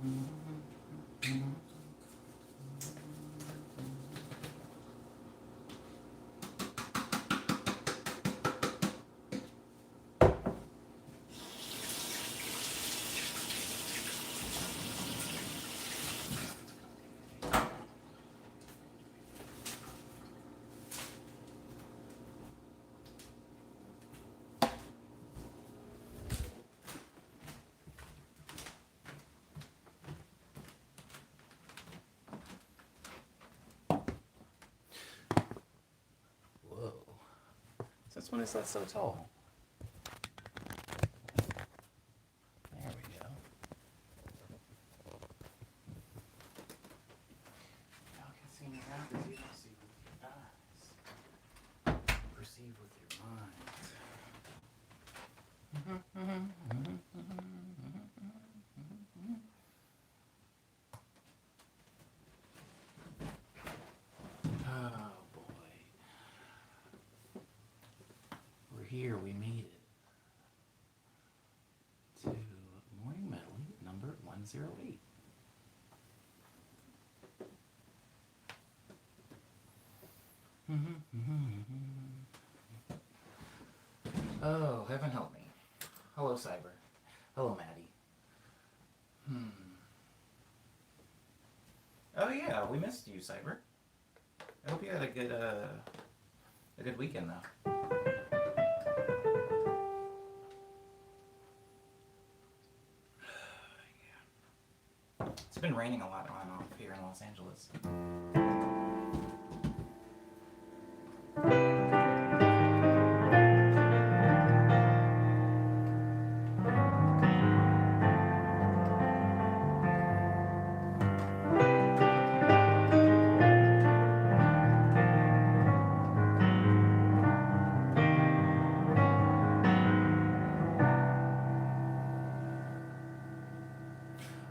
Whoa. Since when is that so tall? There we go. Y'all can see me now because you don't see with your eyes. Perceive with your mind. Oh boy. We're here, we made it. To Morning Medley number 108. Oh, heaven help me. Hello, Cyber. Hello, Maddie. Oh yeah, we missed you, Cyber. I hope you had a good weekend though. Yeah. It's been raining a lot on and off here in Los Angeles.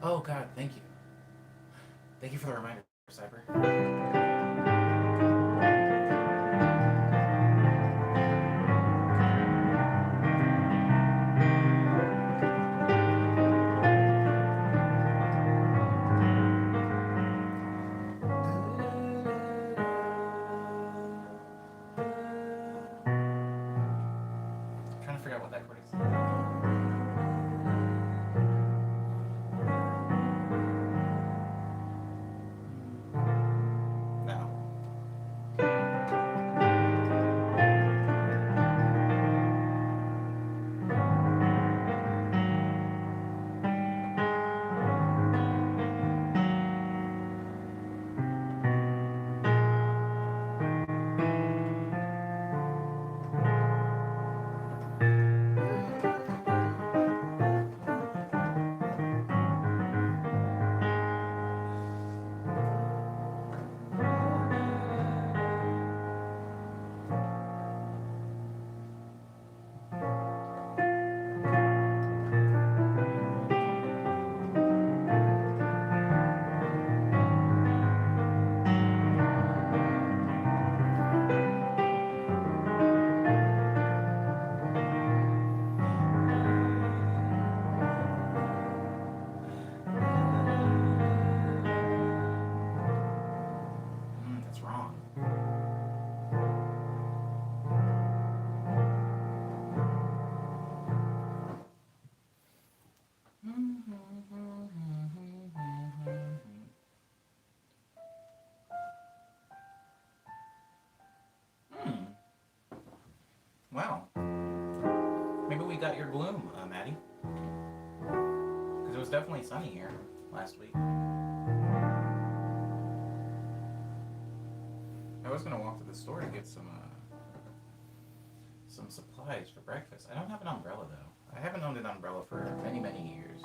Oh God, thank you. Thank you for the reminder, Cyber. I'm trying to figure out what that chord is. No. That's wrong. Wow. Maybe we got your gloom, Maddie. Because it was definitely sunny here last week. I was gonna walk to the store to get some supplies for breakfast. I don't have an umbrella though. I haven't owned an umbrella for many, many years.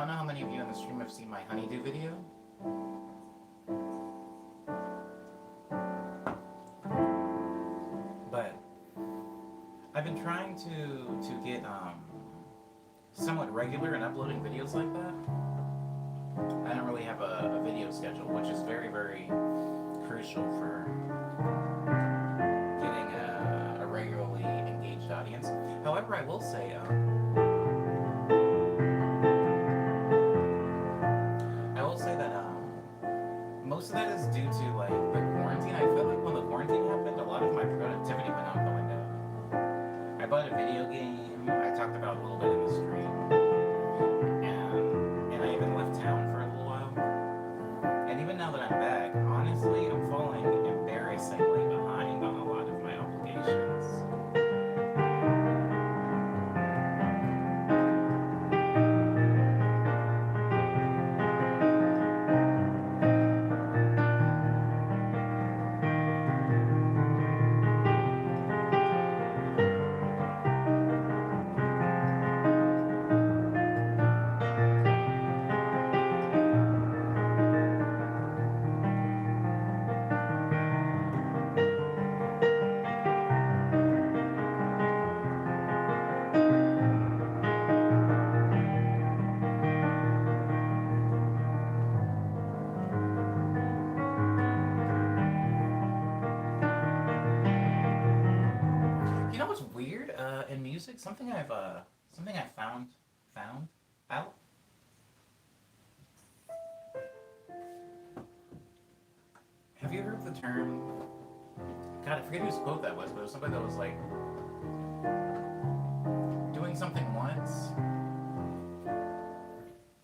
don't know how many of you in the stream have seen my honeydew video. But I've been trying to get somewhat regular in uploading videos like that. I don't really have a video schedule, which is very, very crucial for getting a regularly engaged audience. However, I will say, that most of that is due to like the quarantine. I feel like when the quarantine happened, a lot of my productivity went on going down. I bought a video game. I talked about a little bit in the stream, and I even left town for a little while. And even now that I'm back, honestly, I'm falling embarrassingly behind on a lot of my obligations. You know what's weird in music? Something I found out. Have you heard the term? God, I forget whose quote that was, but it was somebody that was like, doing something once.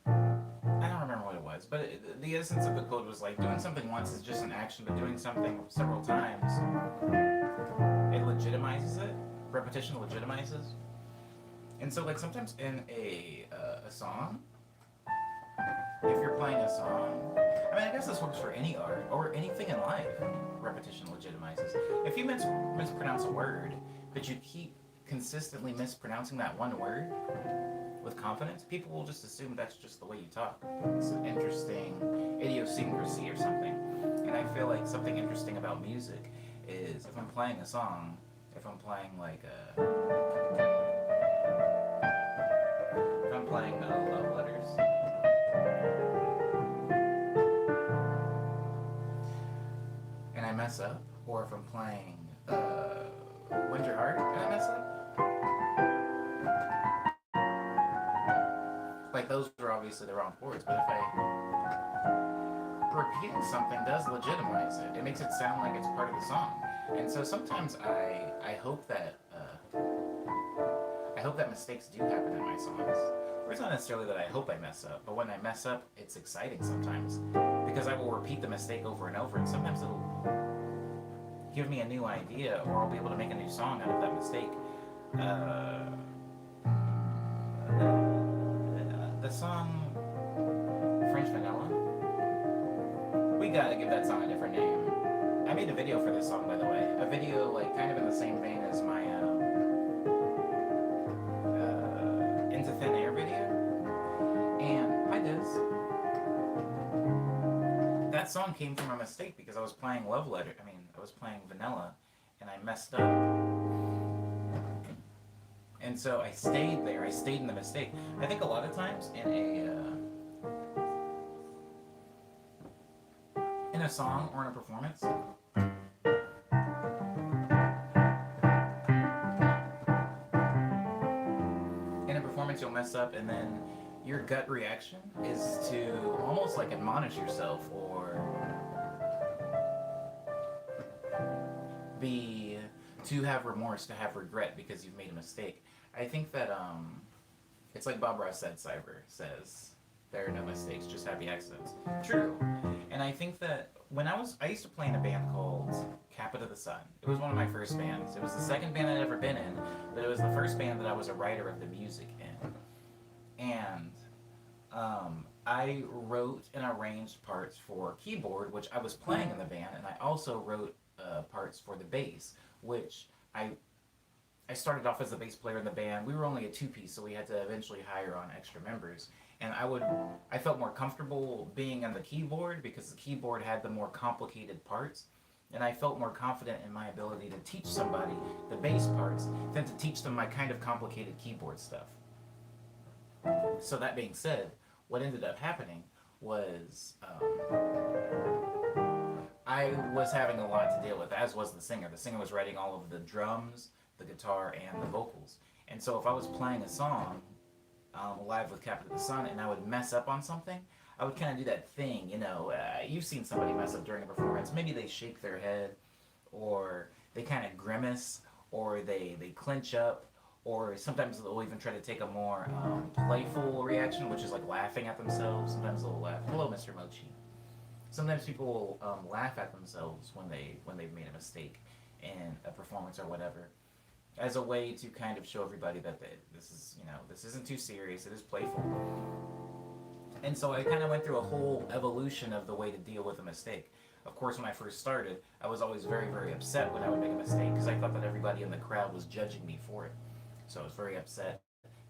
I don't remember what it was, but the essence of the quote was like, doing something once is just an action, but doing something several times, it legitimizes it. Repetition legitimizes. And so, like, sometimes in a song, if you're playing a song, I mean, I guess this works for any art or anything in life. Repetition legitimizes. If you mispronounce a word, but you keep consistently mispronouncing that one word with confidence, people will just assume that's just the way you talk. It's an interesting idiosyncrasy or something. And I feel like something interesting about music is if I'm playing a song, if I'm playing like love letters, and I mess up, or if I'm playing Winter Heart and I mess up, like those are obviously the wrong chords. But if repeating something does legitimize it, it makes it sound like it's part of the song. And so sometimes I hope that mistakes do happen in my songs. Or it's not necessarily that I hope I mess up, but when I mess up, it's exciting sometimes because I will repeat the mistake over and over, and sometimes it'll give me a new idea, or I'll be able to make a new song out of that mistake. The song French Vanilla. We gotta give that song a different name. I made a video for this song, by the way. A video like kind of in the same vein as my Into Thin Air video. And hi Diz. That song came from a mistake because I was playing I was playing Vanilla, and I messed up. And so I stayed there. I stayed in the mistake. I think a lot of times in a song or in a performance, you'll mess up, and then your gut reaction is to almost like admonish yourself or to have remorse, to have regret because you've made a mistake. I think that it's like Bob Ross said, Cyber says, there are no mistakes, just happy accidents. True. And I think that when I used to play in a band called Capita the Sun. It was one of my first bands. It was the second band I'd ever been in, but it was the first band that I was a writer of the music in. And I wrote and arranged parts for keyboard, which I was playing in the band, and I also wrote parts for the bass, which I I started off as the bass player in the band. We were only a two-piece, so we had to eventually hire on extra members. And I felt more comfortable being on the keyboard because the keyboard had the more complicated parts. And I felt more confident in my ability to teach somebody the bass parts than to teach them my kind of complicated keyboard stuff. So that being said, what ended up happening was I was having a lot to deal with, as was the singer. The singer was writing all of the drums, the guitar, and the vocals. And so if I was playing a song live with Captain of the Sun and I would mess up on something, I would kind of do that thing, you've seen somebody mess up during a performance. Maybe they shake their head, or they kind of grimace, or they clench up, or sometimes they'll even try to take a more playful reaction, which is like laughing at themselves. Sometimes they'll laugh. Hello, Mr. Mochi. Sometimes people will laugh at themselves when they've made a mistake in a performance or whatever, as a way to kind of show everybody that this isn't too serious. It is playful. And so I kind of went through a whole evolution of the way to deal with a mistake. Of course, when I first started, I was always very, very upset when I would make a mistake because I thought that everybody in the crowd was judging me for it. So I was very upset.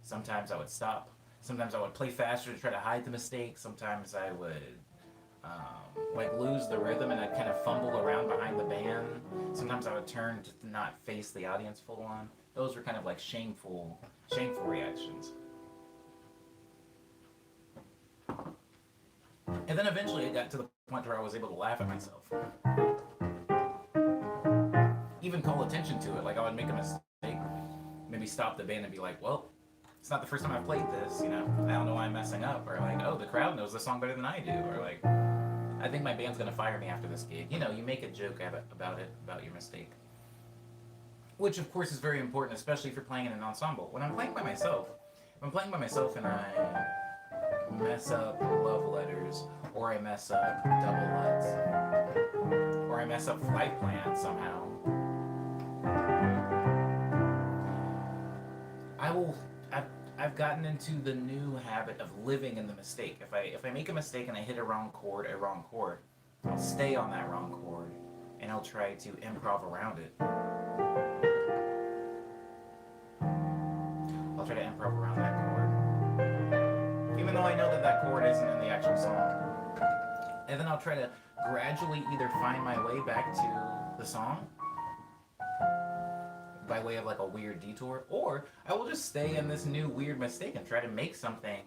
Sometimes I would stop. Sometimes I would play faster to try to hide the mistake. Sometimes I would lose the rhythm and I'd kind of fumble around behind the band. Sometimes I would turn to not face the audience full on. Those were kind of like shameful reactions. And then eventually it got to the point where I was able to laugh at myself. Even call attention to it. Like I would make a mistake, maybe stop the band and be like, well, it's not the first time I've played this, I don't know why I'm messing up. Or like, oh, the crowd knows the song better than I do. Or like, I think my band's gonna fire me after this gig. You make a joke about your mistake. Which of course is very important, especially if you're playing in an ensemble. When I'm playing by myself, and I mess up love letters, or I mess up double lights, or I mess up flight plans somehow, I've gotten into the new habit of living in the mistake. If I make a mistake and I hit a wrong chord, I'll stay on that wrong chord and I'll try to improv around it. I'll try to improv around that chord, even though I know that chord isn't in the actual song. And then I'll try to gradually either find my way back to the song by way of like a weird detour, or I will just stay in this new weird mistake and try to make something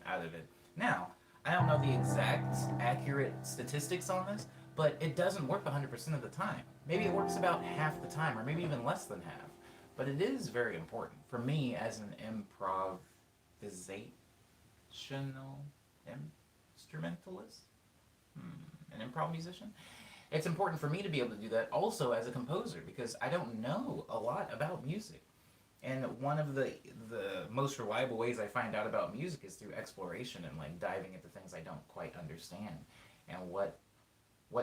out of it. Now, I don't know the exact accurate statistics on this, but it doesn't work 100% of the time. Maybe it works about half the time, or maybe even less than half. But it is very important for me as an improvisational instrumentalist, an improv musician. It's important for me to be able to do that also as a composer, because I don't know a lot about music. And one of the most reliable ways I find out about music is through exploration and like diving into things I don't quite understand. And what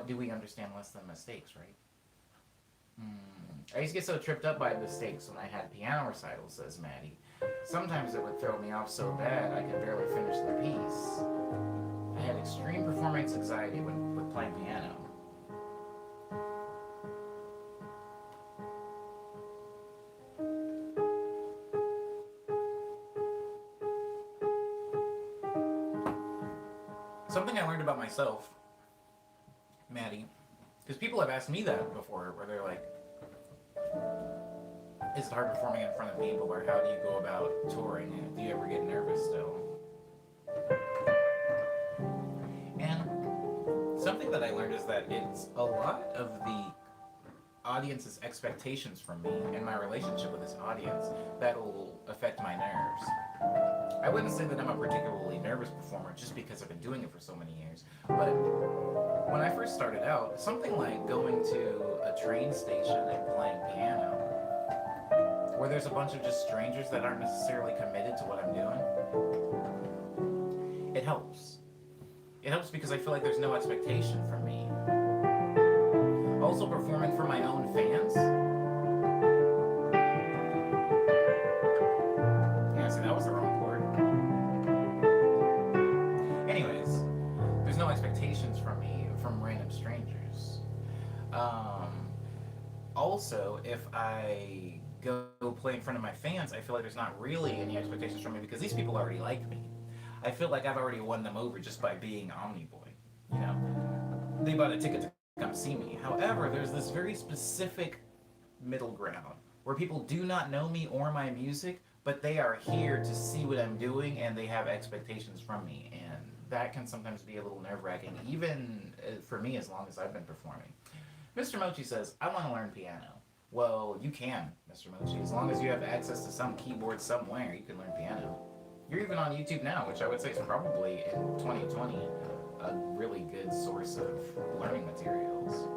do we understand less than mistakes, right? I used to get so tripped up by mistakes when I had piano recitals, says Maddie. Sometimes it would throw me off so bad I could barely finish the piece. I had extreme performance anxiety with playing piano. Something I learned about myself, Maddie, because people have asked me that before, where they're like, is it hard performing in front of people, or how do you go about touring, and do you ever get nervous still? And something that I learned is that it's a lot of the audience's expectations from me and my relationship with this audience that'll affect my nerves. I wouldn't say that I'm a particularly nervous performer just because I've been doing it for so many years, but when I first started out, something like going to a train station and playing piano, where there's a bunch of just strangers that aren't necessarily committed to what I'm doing, it helps. It helps because I feel like there's no expectation from me. Also, performing for my own fans. Yeah, see, that was the wrong chord. Anyways, there's no expectations from me from random strangers. Also, if I go go play in front of my fans, I feel like there's not really any expectations from me because these people already like me. I feel like I've already won them over just by being Omniboy. You know, they bought a ticket to come see me. However, there's this very specific middle ground where people do not know me or my music, but they are here to see what I'm doing and they have expectations from me. And that can sometimes be a little nerve wracking, even for me, as long as I've been performing. Mr. Mochi says, I want to learn piano. Well, you can, Mr. Mochi. As long as you have access to some keyboard somewhere, you can learn piano. You're even on YouTube now, which I would say is probably in 2020 a really good source of learning materials.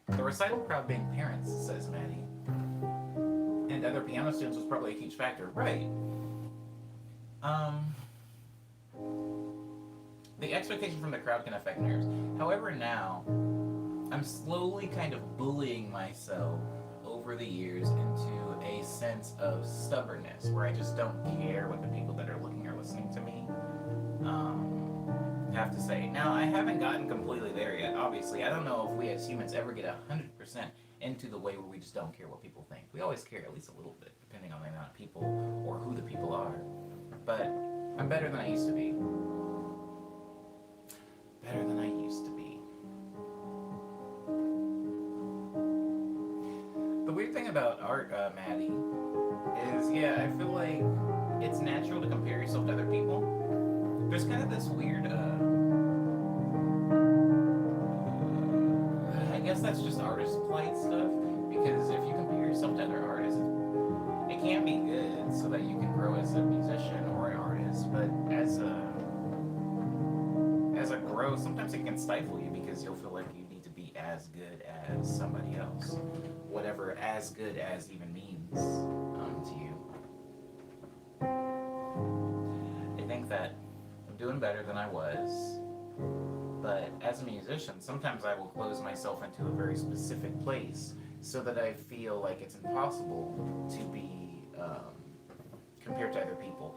The recital crowd being parents, says Maddie, and other piano students was probably a huge factor. Right. Um, the expectation from the crowd can affect nerves. However, now, I'm slowly kind of bullying myself over the years into a sense of stubbornness, where I just don't care what the people that are looking or listening to me have to say. Now, I haven't gotten completely there yet, obviously. I don't know if we as humans ever get 100% into the way where we just don't care what people think. We always care at least a little bit, depending on the amount of people or who the people are. But I'm better than I used to be. Better than I used to be. The weird thing about art, Maddie, is, yeah, I feel like it's natural to compare yourself to other people. There's kind of this weird, I guess that's just artist plight stuff, because if you compare yourself to other artists, it can be good so that you can grow as a musician or an artist, but as a growth, sometimes it can stifle you because you'll feel like you need to be as good as somebody else, whatever as good as even means to you. I think that I'm doing better than I was, but as a musician, sometimes I will close myself into a very specific place so that I feel like it's impossible to be compared to other people.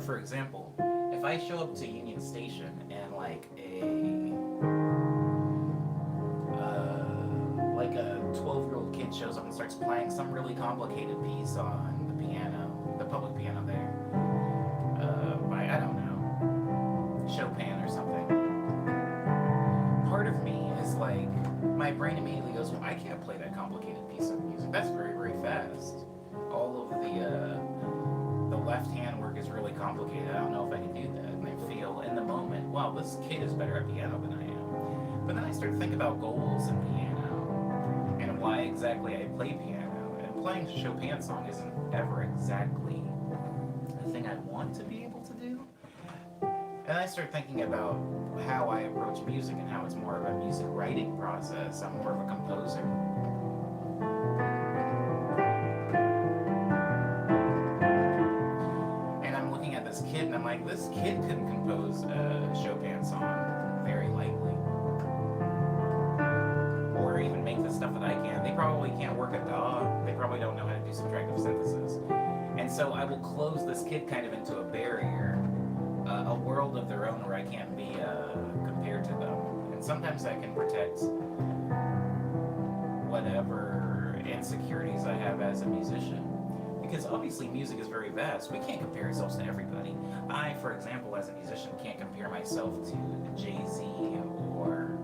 For example, if I show up to Union Station and like a 12-year-old kid shows up and starts playing some really complicated piece on the piano, the public piano there, by, I don't know, Chopin or something. Part of me is like, my brain immediately goes, well, I can't play that complicated piece of music. That's very, very fast. All of the left hand work is really complicated. I don't know if I can do that. And I feel in the moment, wow, this kid is better at piano than I am. But then I start to think about goals in piano and why exactly I play piano. And playing a Chopin song isn't ever exactly the thing I want to be able to do. And I start thinking about how I approach music and how it's more of a music writing process. I'm more of a composer. And I'm looking at this kid and I'm like, this kid couldn't compose a Chopin song, very likely. Or even make the stuff that I can. They probably can't work a DAW. They probably don't know how to do subtractive synthesis. And so I will close this kid kind of into a barrier, a world of their own where I can't be compared to them. And sometimes I can protect whatever insecurities I have as a musician. Because obviously music is very vast. We can't compare ourselves to everybody. I, for example, as a musician, can't compare myself to Jay-Z or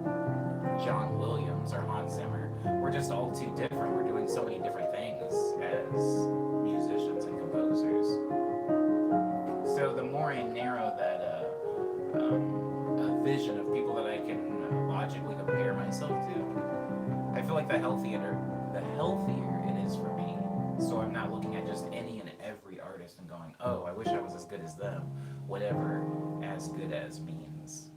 John Williams or Hans Zimmer. We're just all too different. We're doing so many different things as musicians and composers. So the more I narrow that vision of people that I can logically compare myself to, I feel like the healthier it is for me. So I'm not looking at just any and every artist and going, oh, I wish I was as good as them, whatever as good as means.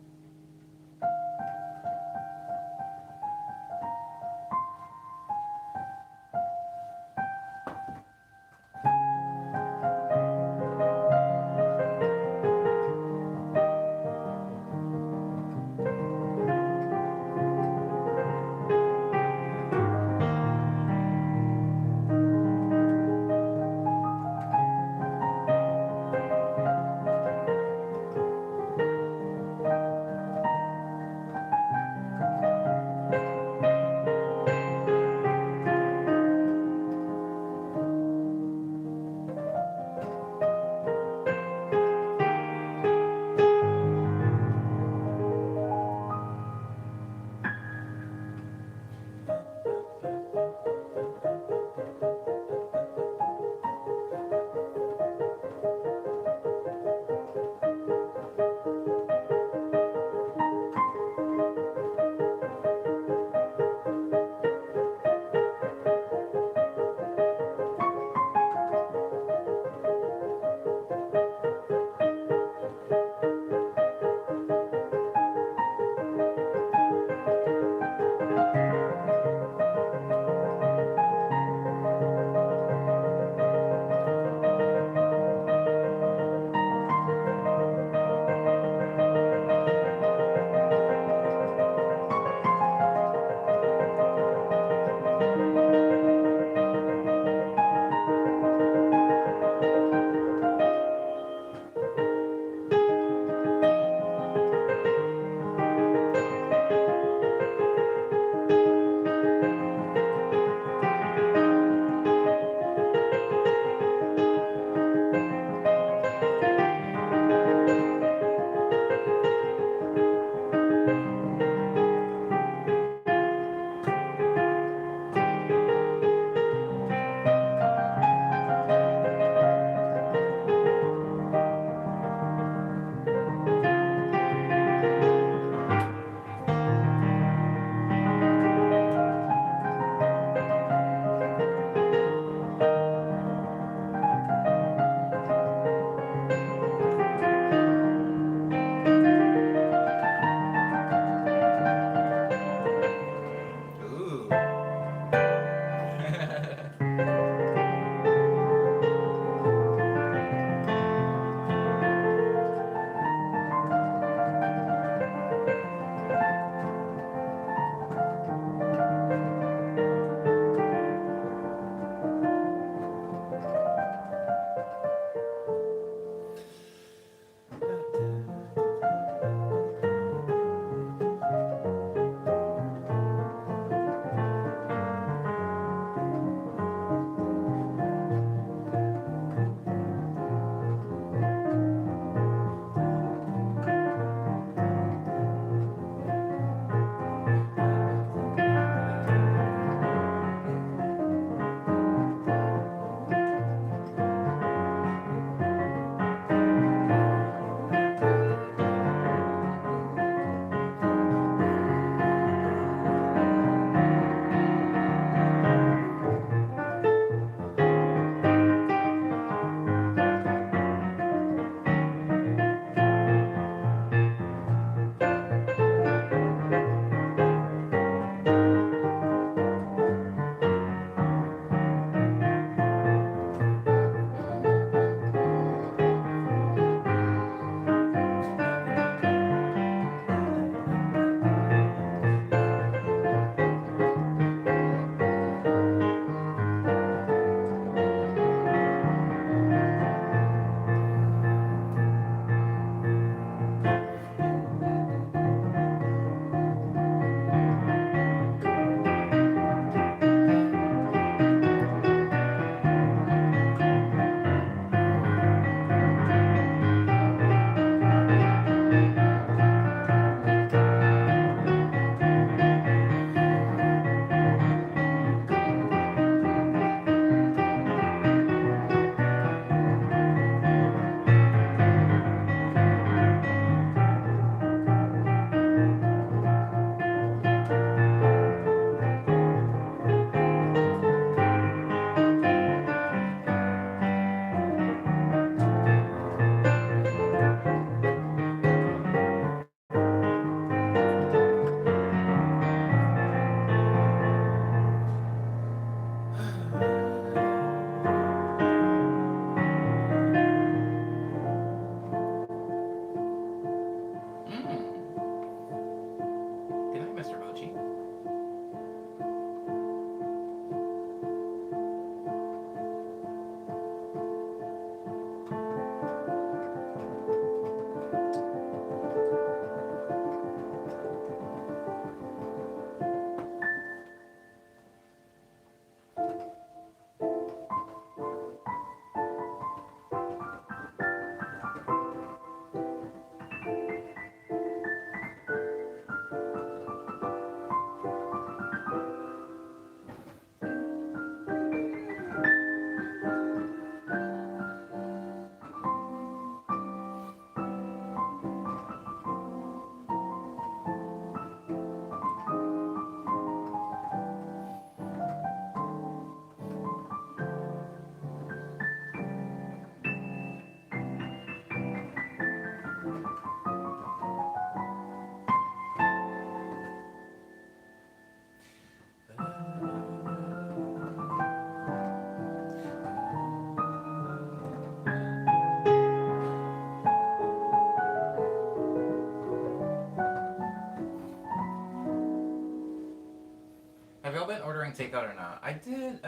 takeout or not. I did.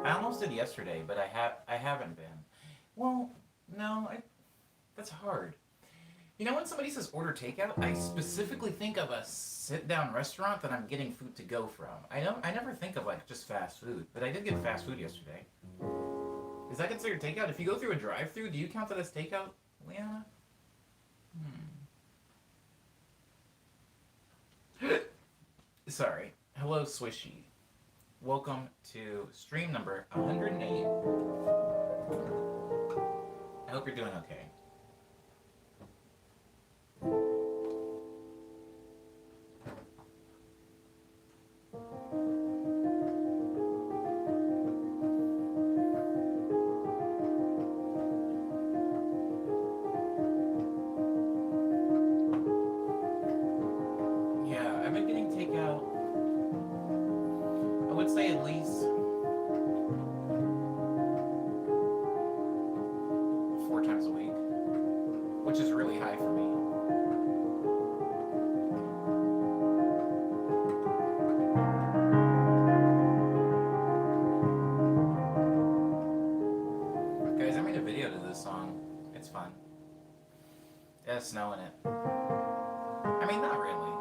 I almost did yesterday, but I haven't been. Well, no, that's hard. You know, when somebody says order takeout, I specifically think of a sit-down restaurant that I'm getting food to go from. I never think of like just fast food, but I did get fast food yesterday. Is that considered takeout? If you go through a drive-through, do you count that as takeout, Leanna? Sorry. Hello, Swishy. Welcome to stream number 108. I hope you're doing okay. Yeah, I've been getting takeout. I would say at least 4 times a week, which is really high for me. Guys, I made a video to this song. It's fun. It has snow in it. I mean, not really.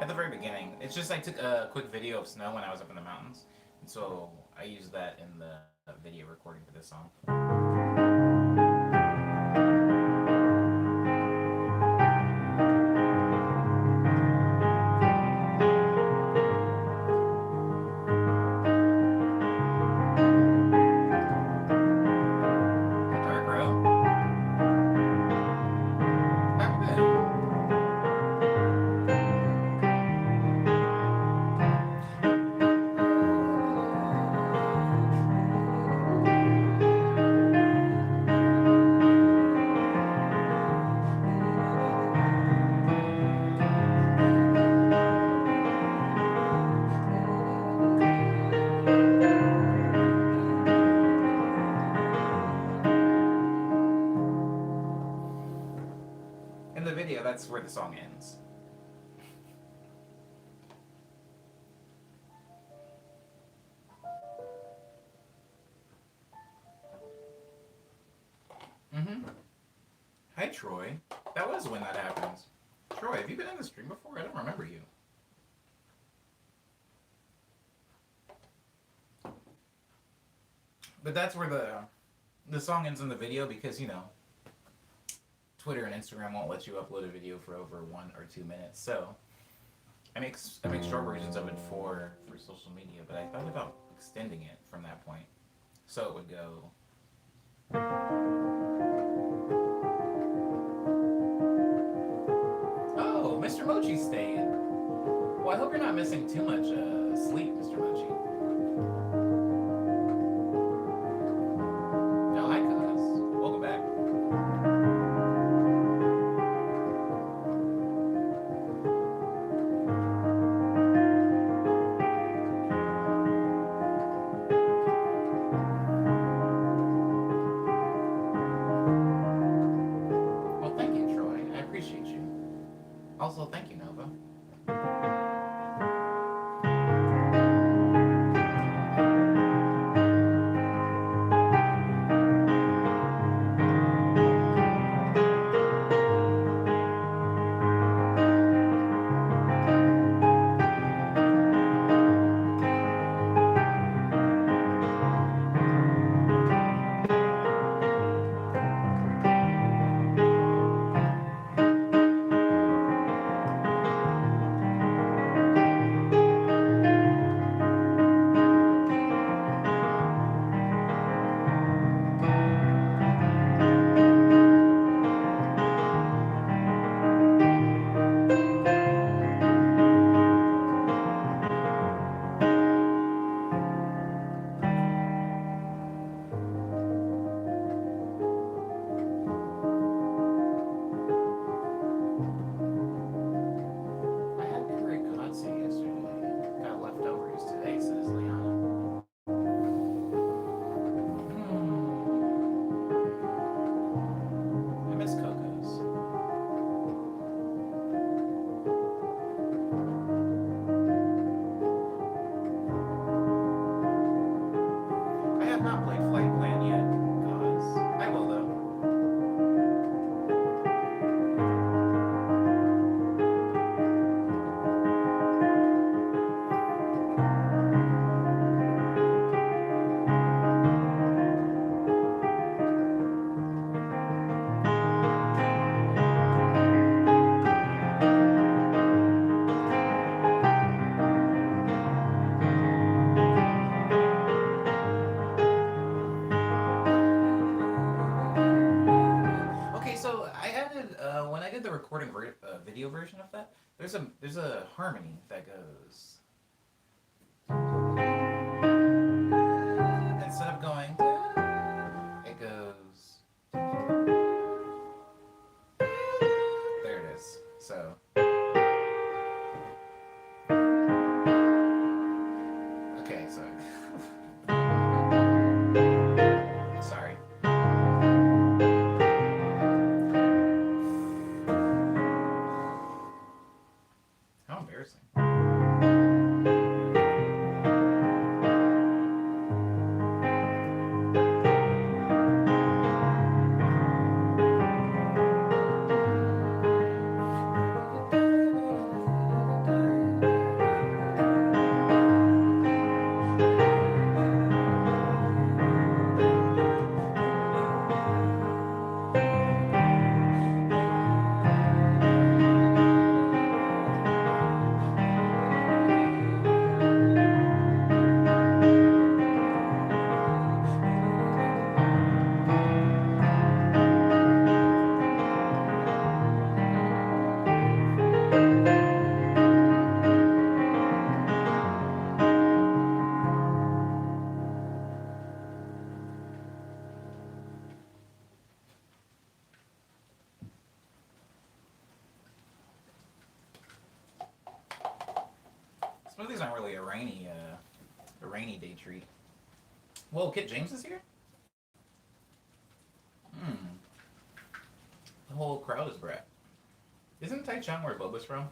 At the very beginning. It's just I took a quick video of snow when I was up in the mountains. And so I used that in the video recording for this song. Dark Row? How good. In the video, that's where the song ends. Mm-hmm. Hi, Troy. That was when that happens. Troy, have you been in the stream before? I don't remember you. But that's where the song ends in the video because, you know, Twitter and Instagram won't let you upload a video for over 1 or 2 minutes. So I make short versions of it for social media, but I thought about extending it from that point. So it would go. Oh, Mr. Mochi stayed. Well, I hope you're not missing too much sleep, Mr. Mochi. No, hi, Cuz. Welcome back. Well, thank you, Troy. I appreciate you. Also, thank you, Nova. video version of that. There's a harmony that goes instead of going it goes there it is. So okay, so sorry. How embarrassing. Smoothies aren't really a rainy day treat. Whoa, Kit James is here? Hmm. The whole crowd is brat. Isn't Taichung where Boba's from?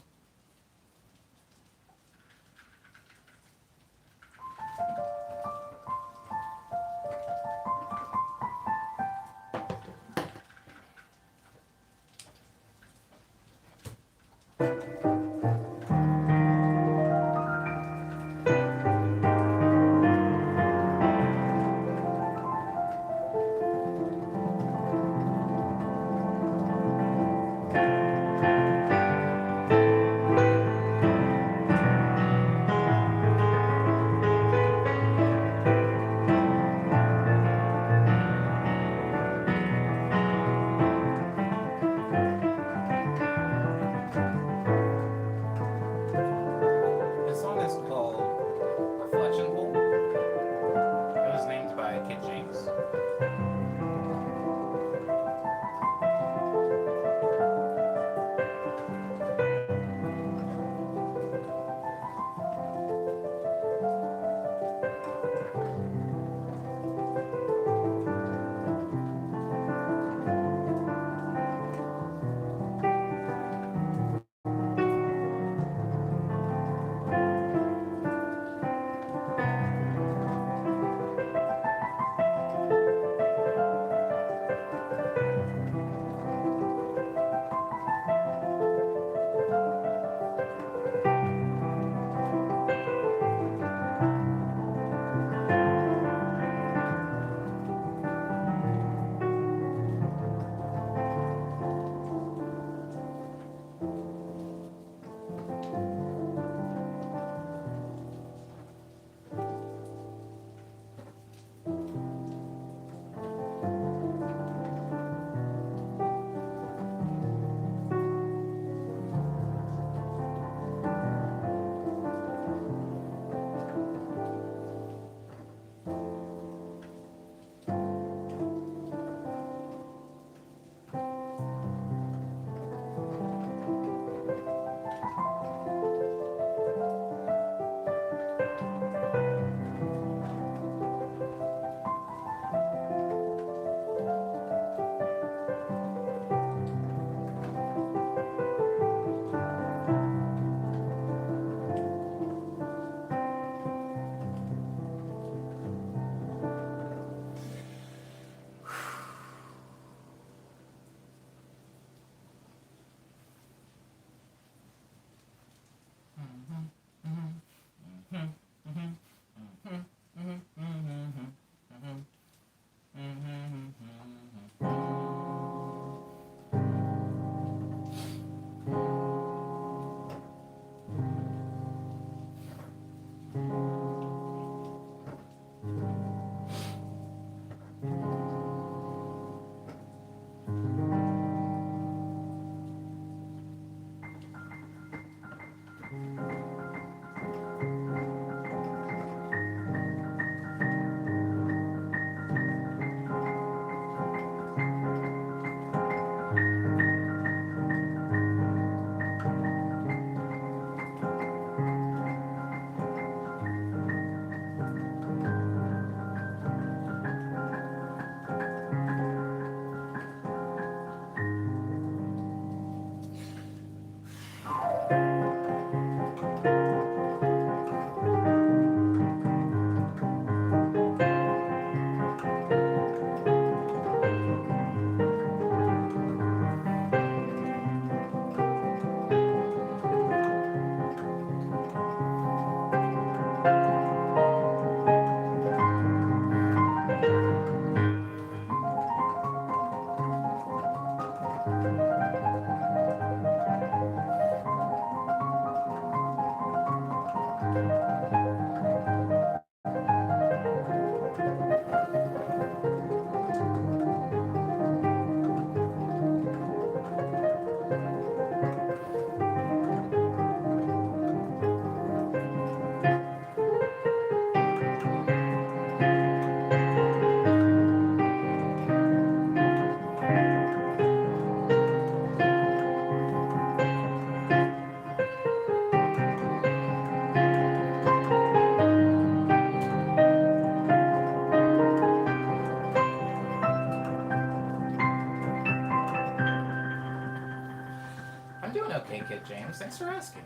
Thanks for asking.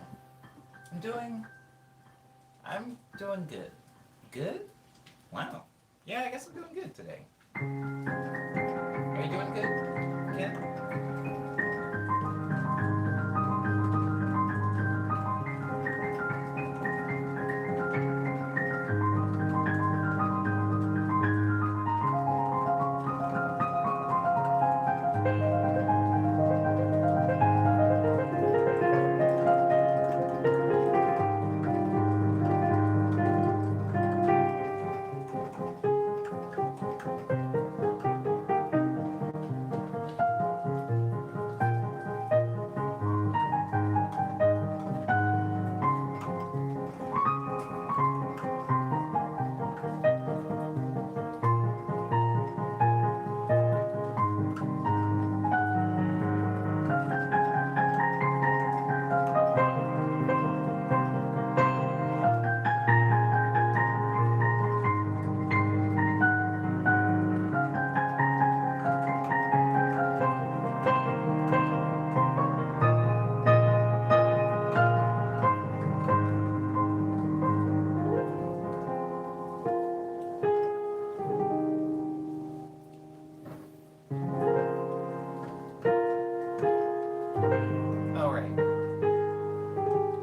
I'm doing. I'm doing good. Good? Wow. Yeah, I guess I'm doing good today. Are you doing good, kid? Oh, right.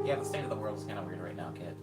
Yeah, the state of the world is kind of weird right now, kid.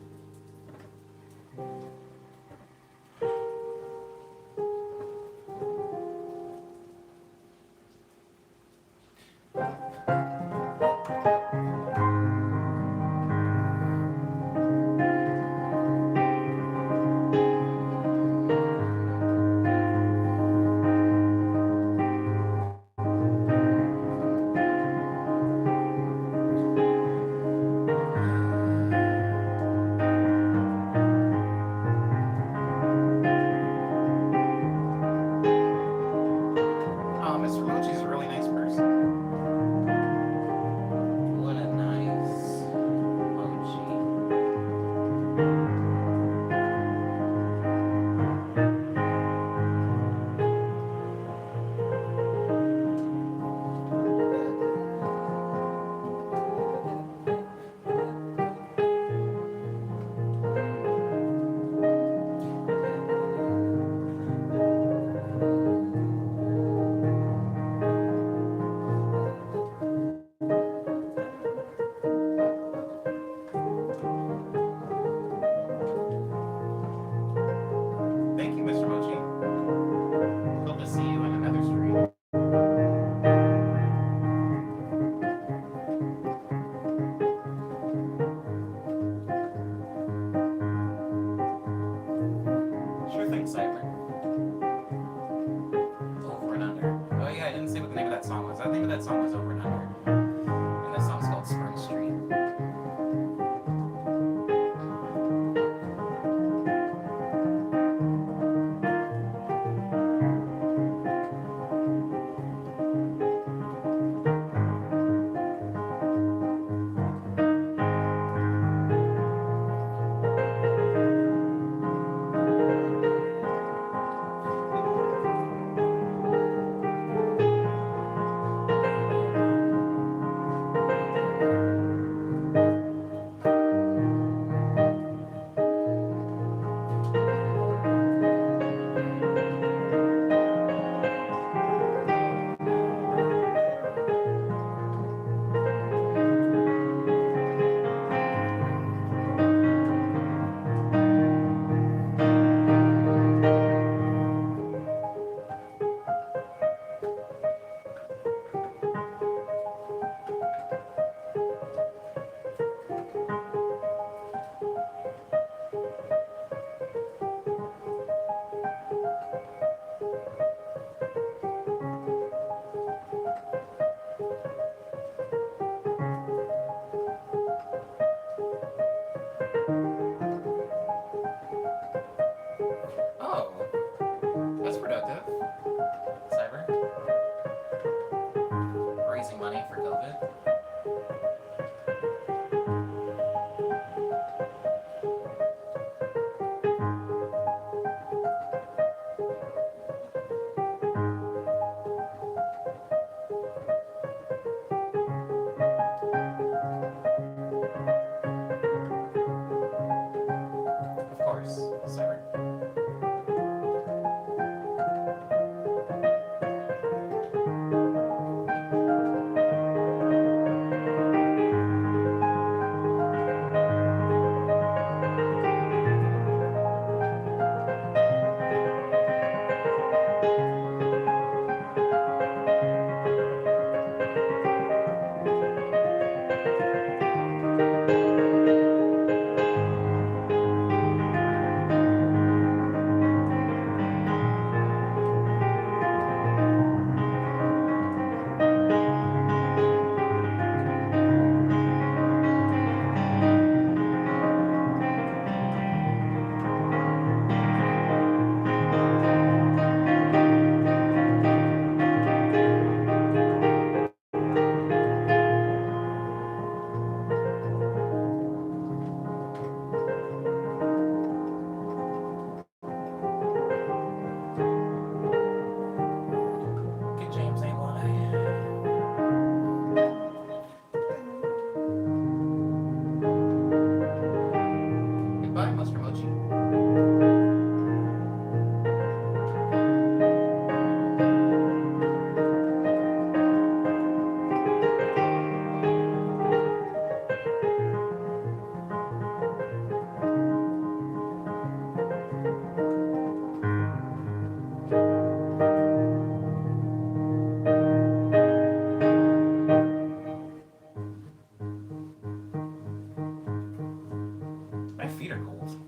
feet are cold.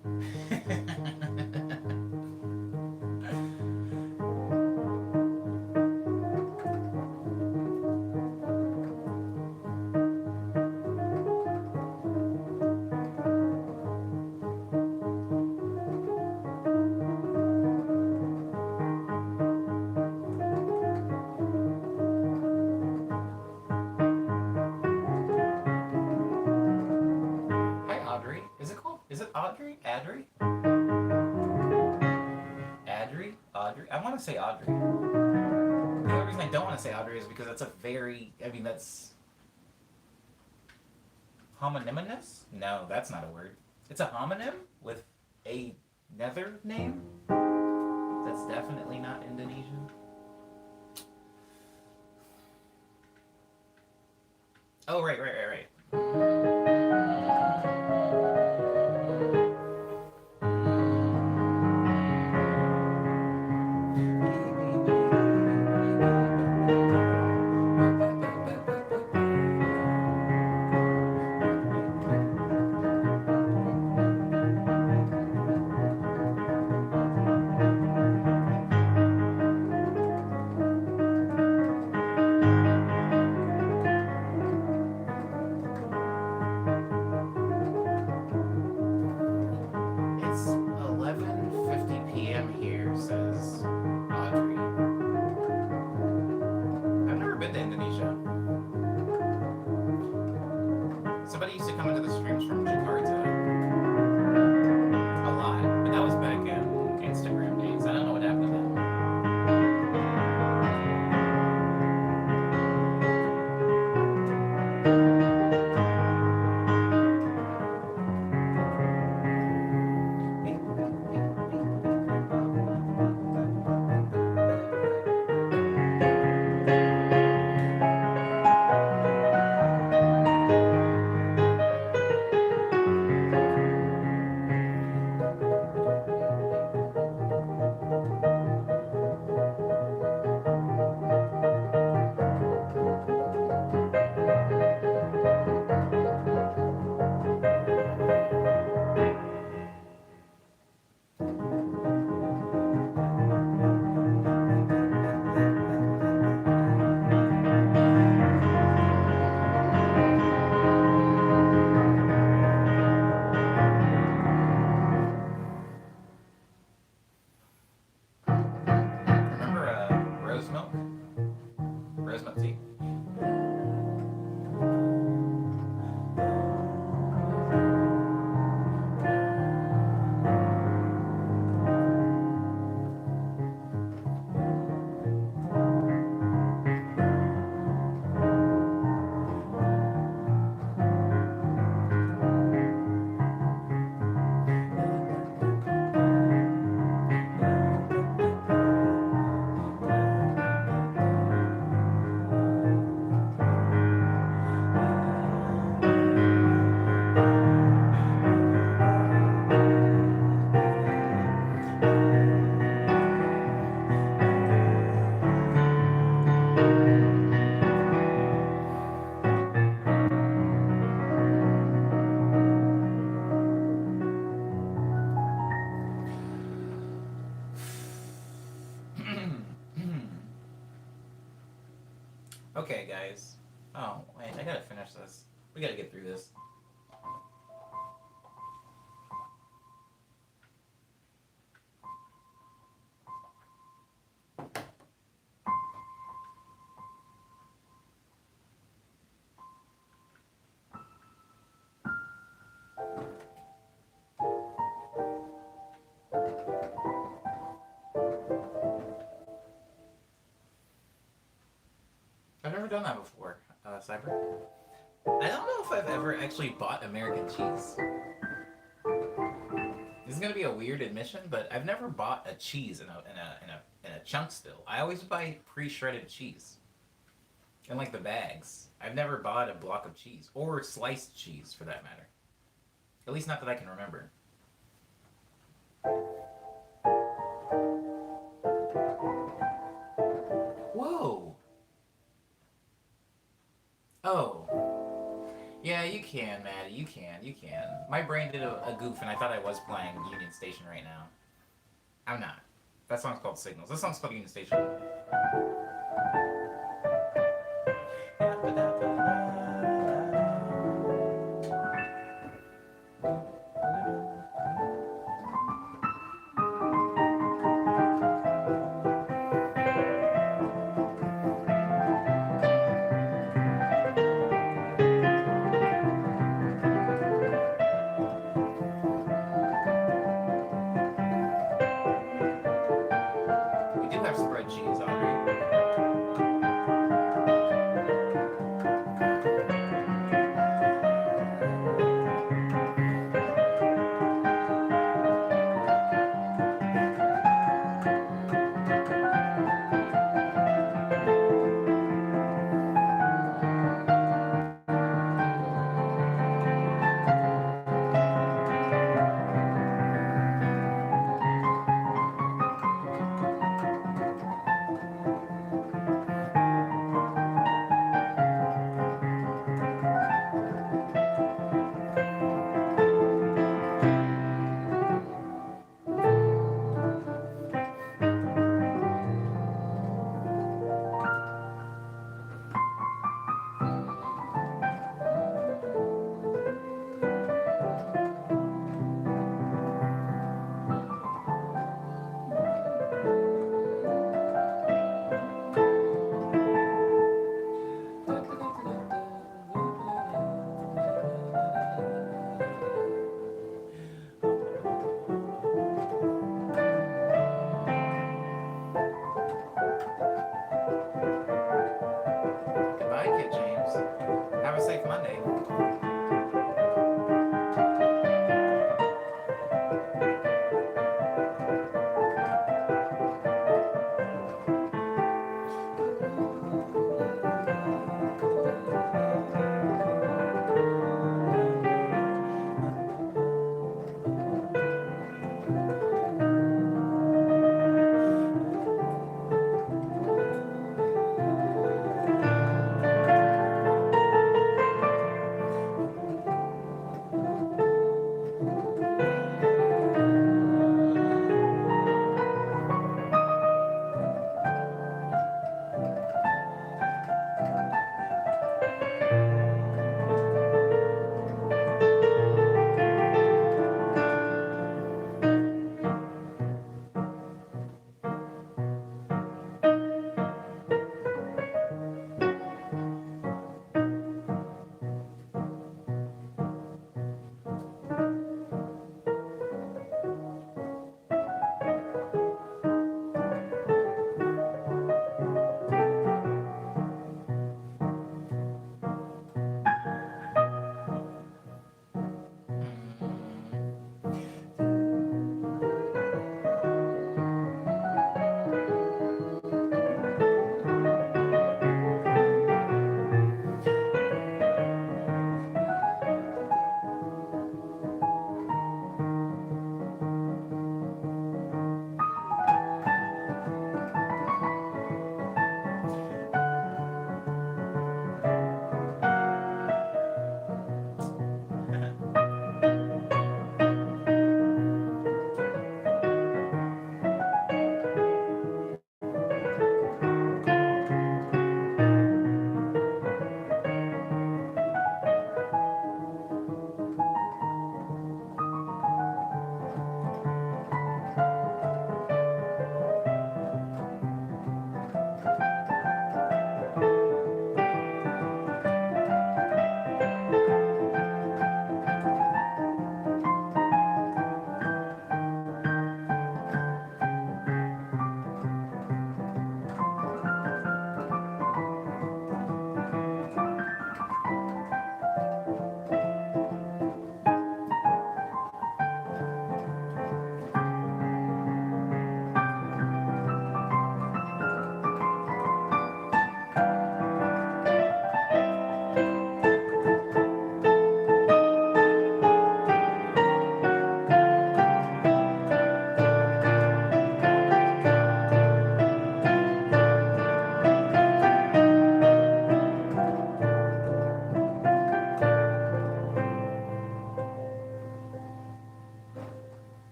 Hi, Audrey. Is it called? Is it Audrey? Adri? Adri? Audrey? I want to say Audrey. The only reason I don't want to say Audrey is because that's a very. I mean, that's. Homonymous? No, that's not a word. It's a homonym with a nether name? That's definitely not Indonesian. Oh, right. It's 11:50 p.m. here, says Audrey. I've never been to Indonesia. Somebody used to come into the streams from Jakarta a lot, but that was back in Instagram days. I don't know what happened to that. Remember rose milk? Rose milk tea? Okay, guys. Oh, wait, I gotta finish this. We gotta get through this. I've never done that before, Cyber. I don't know if I've ever actually bought American cheese. This is gonna be a weird admission, but I've never bought a cheese in a chunk still. I always buy pre-shredded cheese. In like the bags. I've never bought a block of cheese. Or sliced cheese for that matter. At least not that I can remember. Whoa! Oh. Yeah, you can, Maddie. You can. You can. My brain did a goof, and I thought I was playing Union Station right now. I'm not. That song's called Signals. This song's called Union Station. We do have spread cheese, Audrey.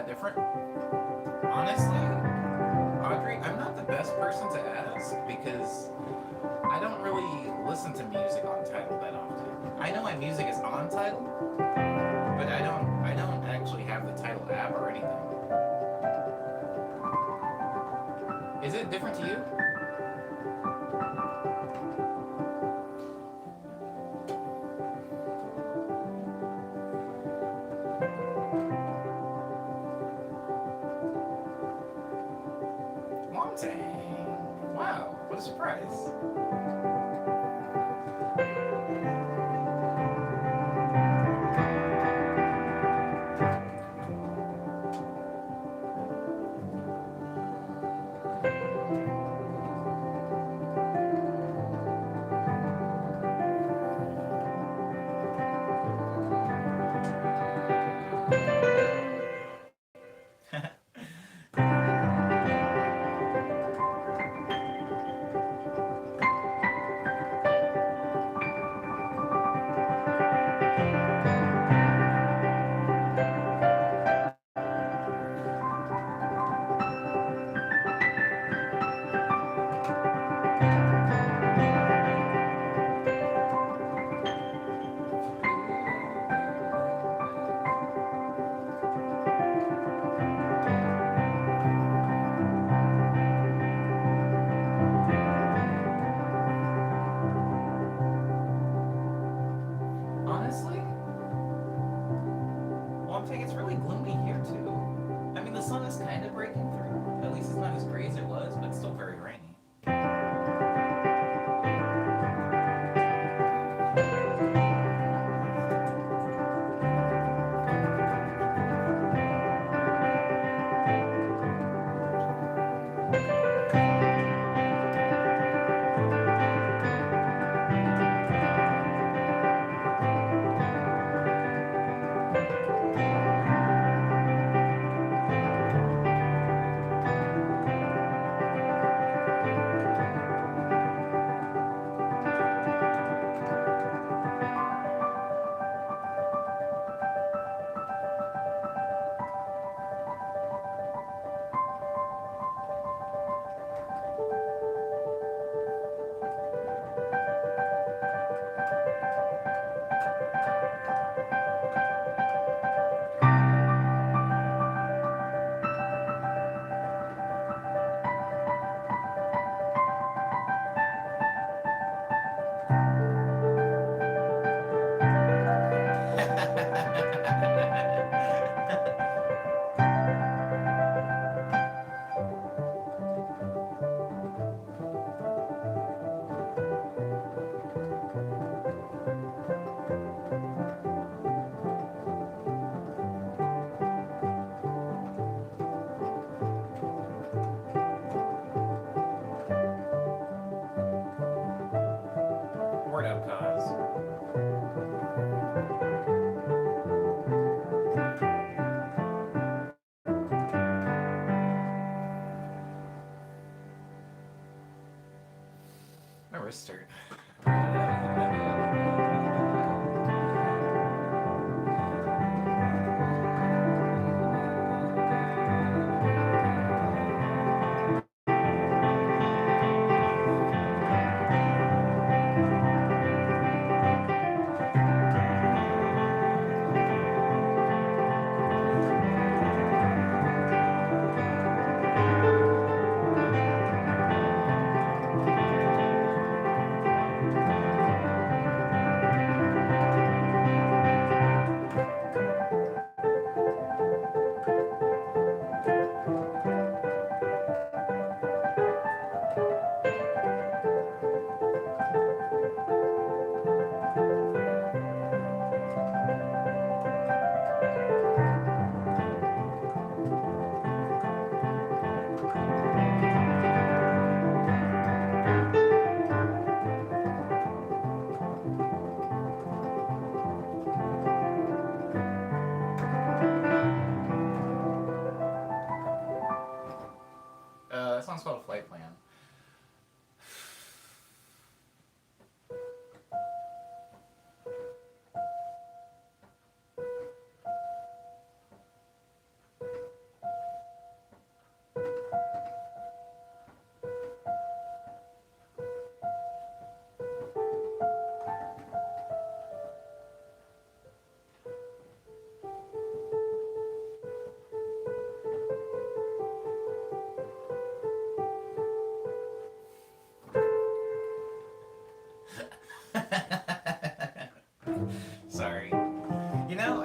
different? Honestly, Audrey, I'm not the best person to ask because I don't really listen to music on title that often. I know my music is on title, but I don't actually have the title app or anything. Is it different to you? Montang. Wow, what a surprise. Honestly, well, I'm saying it's really gloomy here too. I mean, the sun is kind of breaking through. At least it's not as gray as it was, but it's still very rainy.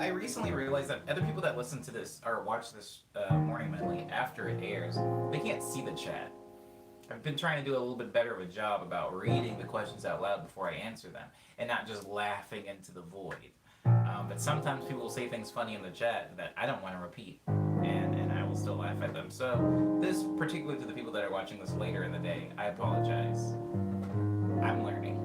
I recently realized that other people that listen to this or watch this morning medley after it airs, they can't see the chat. I've been trying to do a little bit better of a job about reading the questions out loud before I answer them, and not just laughing into the void. But sometimes people will say things funny in the chat that I don't want to repeat, and I will still laugh at them. So this, particularly to the people that are watching this later in the day, I apologize. I'm learning.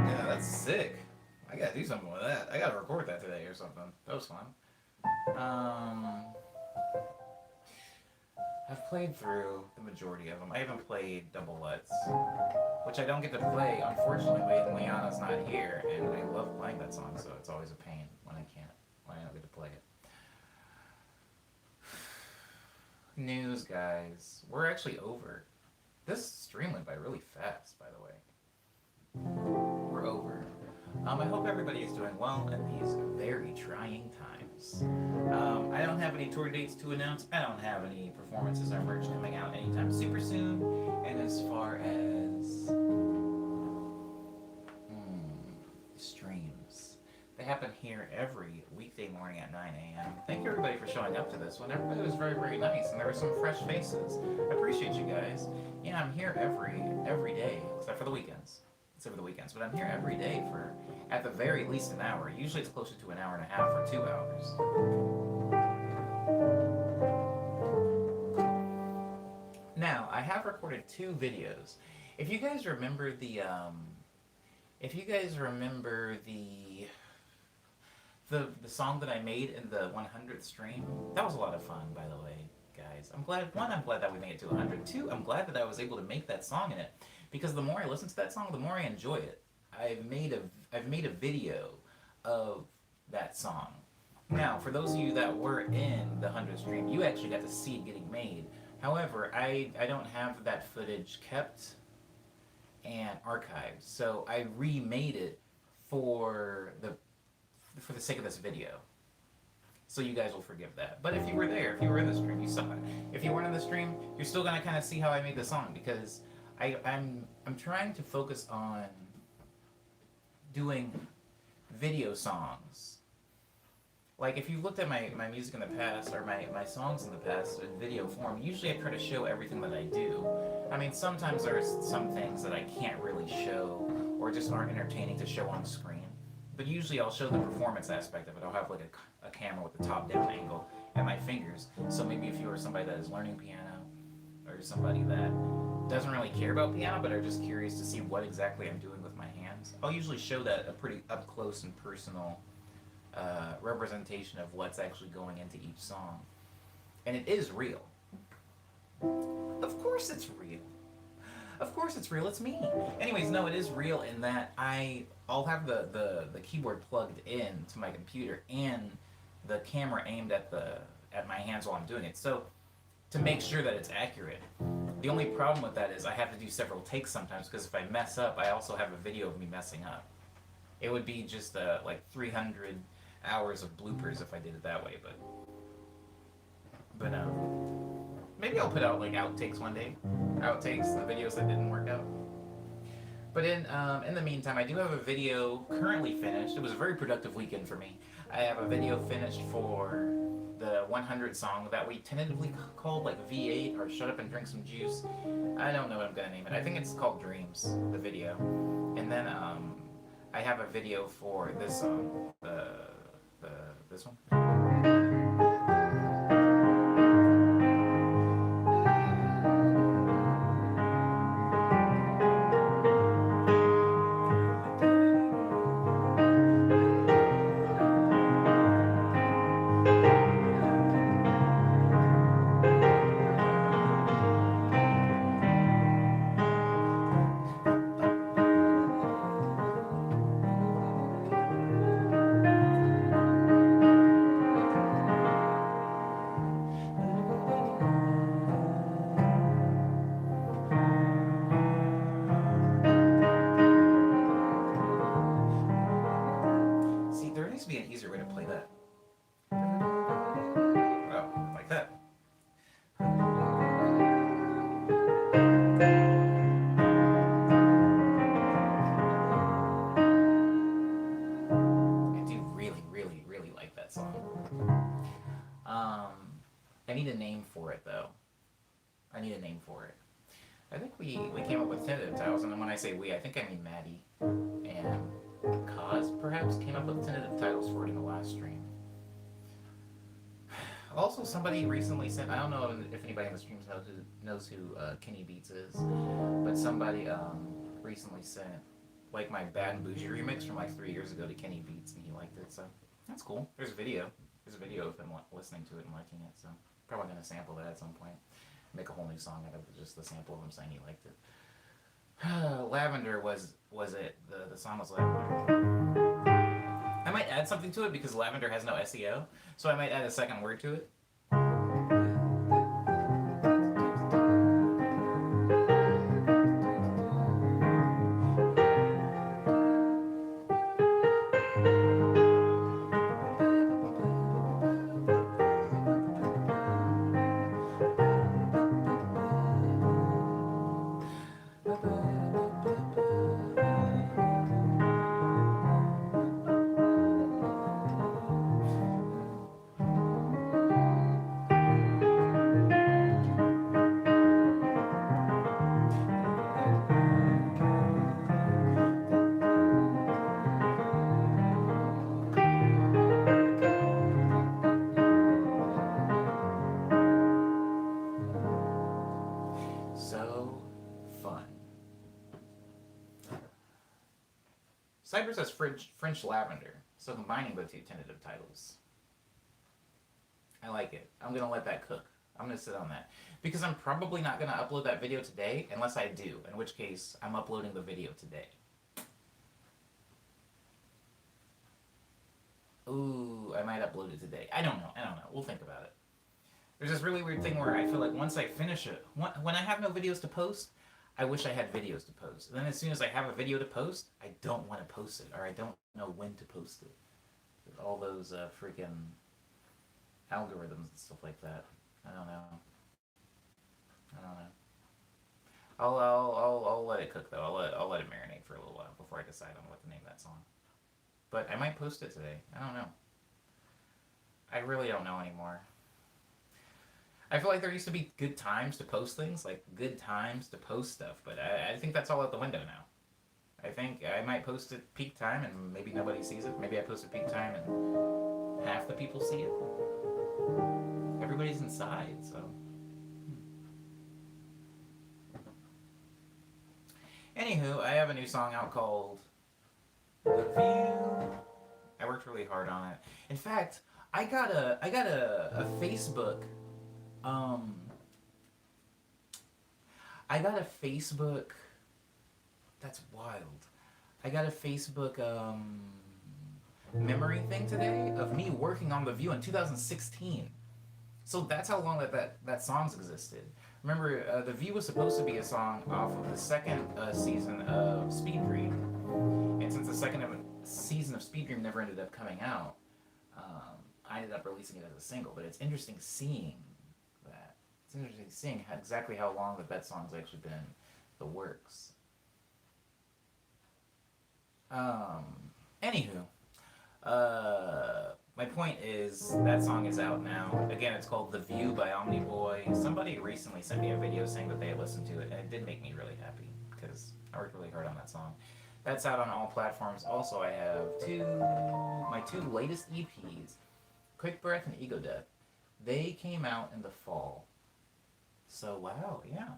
Yeah, that's sick. I gotta do something with that. I gotta record that today or something. That was fun. Um, I've played through the majority of them. I haven't played Double Lutz, which I don't get to play, unfortunately, when Liana's not here, and I love playing that song, so it's always a pain when I can't, when I don't get to play it. News, guys. We're actually over. This stream went by really fast, by the way. We're over. I hope everybody is doing well in these very trying times. I don't have any tour dates to announce. I don't have any performances or merch coming out anytime super soon. And as far as streams, they happen here every weekday morning at 9 a.m. Thank you everybody for showing up to this one. Everybody was very, very nice, and there were some fresh faces. I appreciate you guys. Yeah, I'm here every day, except for the weekends. But I'm here every day for, at the very least, an hour. Usually it's closer to an hour and a half or 2 hours. Now, I have recorded 2 videos. If you guys remember the song that I made in the 100th stream, that was a lot of fun, by the way, guys. I'm glad that we made it to 100. 2, I'm glad that I was able to make that song in it. Because the more I listen to that song, the more I enjoy it. I've made a video of that song. Now, for those of you that were in the 100th stream, you actually got to see it getting made. However, I don't have that footage kept and archived, so I remade it for the sake of this video. So you guys will forgive that. But if you were there, if you were in the stream, you saw it. If you weren't in the stream, you're still gonna kind of see how I made the song, because I'm trying to focus on doing video songs. Like, if you looked at my music in the past, or my songs in the past in video form, usually I try to show everything that I do. I mean, sometimes there's some things that I can't really show, or just aren't entertaining to show on screen. But usually I'll show the performance aspect of it. I'll have like a camera with the top-down angle and my fingers. So maybe if you are somebody that is learning piano, or somebody that doesn't really care about piano but are just curious to see what exactly I'm doing with my hands, I'll usually show that a pretty up-close and personal representation of what's actually going into each song. And it is real. Of course it's real. Of course it's real, it's me. Anyways, no, it is real in that I'll have the keyboard plugged in to my computer and the camera aimed at my hands while I'm doing it. So to make sure that it's accurate. The only problem with that is I have to do several takes sometimes, because if I mess up, I also have a video of me messing up. It would be just like 300 hours of bloopers if I did it that way, but maybe I'll put out like outtakes one day. outtakes, the videos that didn't work out. But in the meantime, I do have a video currently finished. It was a very productive weekend for me. I have a video finished for the 100 song that we tentatively called like V8 or Shut Up and Drink Some Juice. I don't know what I'm gonna name it. I think it's called Dreams, the video. And then I have a video for this song, this one. See, there needs to be an easier way to play that. Oh, like that. I do really, really, really like that song. I need a name for it though. I need a name for it. I think we came up with tentative titles, and when I say we, I think I mean Maddie and Cause perhaps came up with tentative titles for it in the last stream. Also, somebody recently sent, I don't know if anybody in the streams knows who Kenny Beats is, but somebody recently sent like my Bad and Bougie remix from like 3 years ago to Kenny Beats, and he liked it, so that's cool. There's a video of him listening to it and liking it, so probably going to sample that at some point. Make a whole new song out of just the sample of him saying he liked it. Lavender was it. The song was Lavender. I might add something to it because Lavender has no SEO, so I might add a second word to it. Cyber says French Lavender, so combining the two tentative titles. I like it. I'm going to let that cook. I'm going to sit on that. Because I'm probably not going to upload that video today unless I do, in which case I'm uploading the video today. Ooh, I might upload it today. I don't know. We'll think about it. There's this really weird thing where I feel like once I finish it, when I have no videos to post, I wish I had videos to post. And then as soon as I have a video to post, I don't want to post it, or I don't know when to post it. With all those freaking algorithms and stuff like that. I don't know. I'll let it cook though. I'll let it marinate for a little while before I decide on what to name that song. But I might post it today. I don't know. I really don't know anymore. I feel like there used to be good times to post things, like good times to post stuff, but I think that's all out the window now. I think I might post at peak time and maybe nobody sees it. Maybe I post at peak time and half the people see it. Everybody's inside, so. Anywho, I have a new song out called The View. I worked really hard on it. In fact, I got a Facebook. I got a Facebook. That's wild. I got a Facebook memory thing today of me working on The View in 2016. So that's how long that song's existed. Remember, The View was supposed to be a song off of the second season of Speed Dream, and since the second season of Speed Dream never ended up coming out, I ended up releasing it as a single. But it's interesting seeing that. It's interesting seeing exactly how long that song's actually been in the works. Um, Anywho, my point is that song is out now. Again, it's called "The View" by Omniboy. Somebody recently sent me a video saying that they had listened to it, and it did make me really happy because I worked really hard on that song. That's out on all platforms. Also, I have my two latest EPs, "Quick Breath" and "Ego Death." They came out in the fall. So wow, yeah,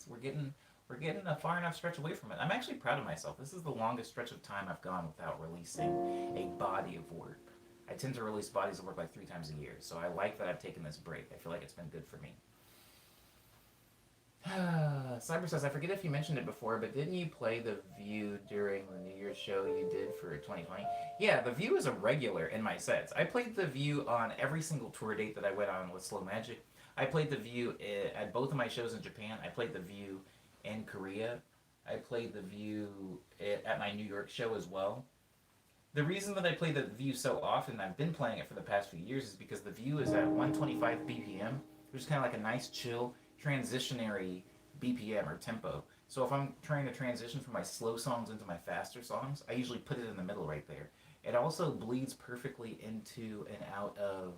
we're getting a far enough stretch away from it. I'm actually proud of myself. This is the longest stretch of time I've gone without releasing a body of work. I tend to release bodies of work like 3 times a year, so I like that I've taken this break. I feel like it's been good for me. Cyber says, I forget if you mentioned it before, but didn't you play The View during the New Year's show you did for 2020? Yeah, The View is a regular in my sets. I played The View on every single tour date that I went on with Slow Magic. I played The View at both of my shows in Japan. I played The View in Korea. I played The View at my New York show as well. The reason that I play The View so often, I've been playing it for the past few years, is because The View is at 125 BPM, which is kind of like a nice, chill, transitionary BPM or tempo. So if I'm trying to transition from my slow songs into my faster songs, I usually put it in the middle right there. It also bleeds perfectly into and out of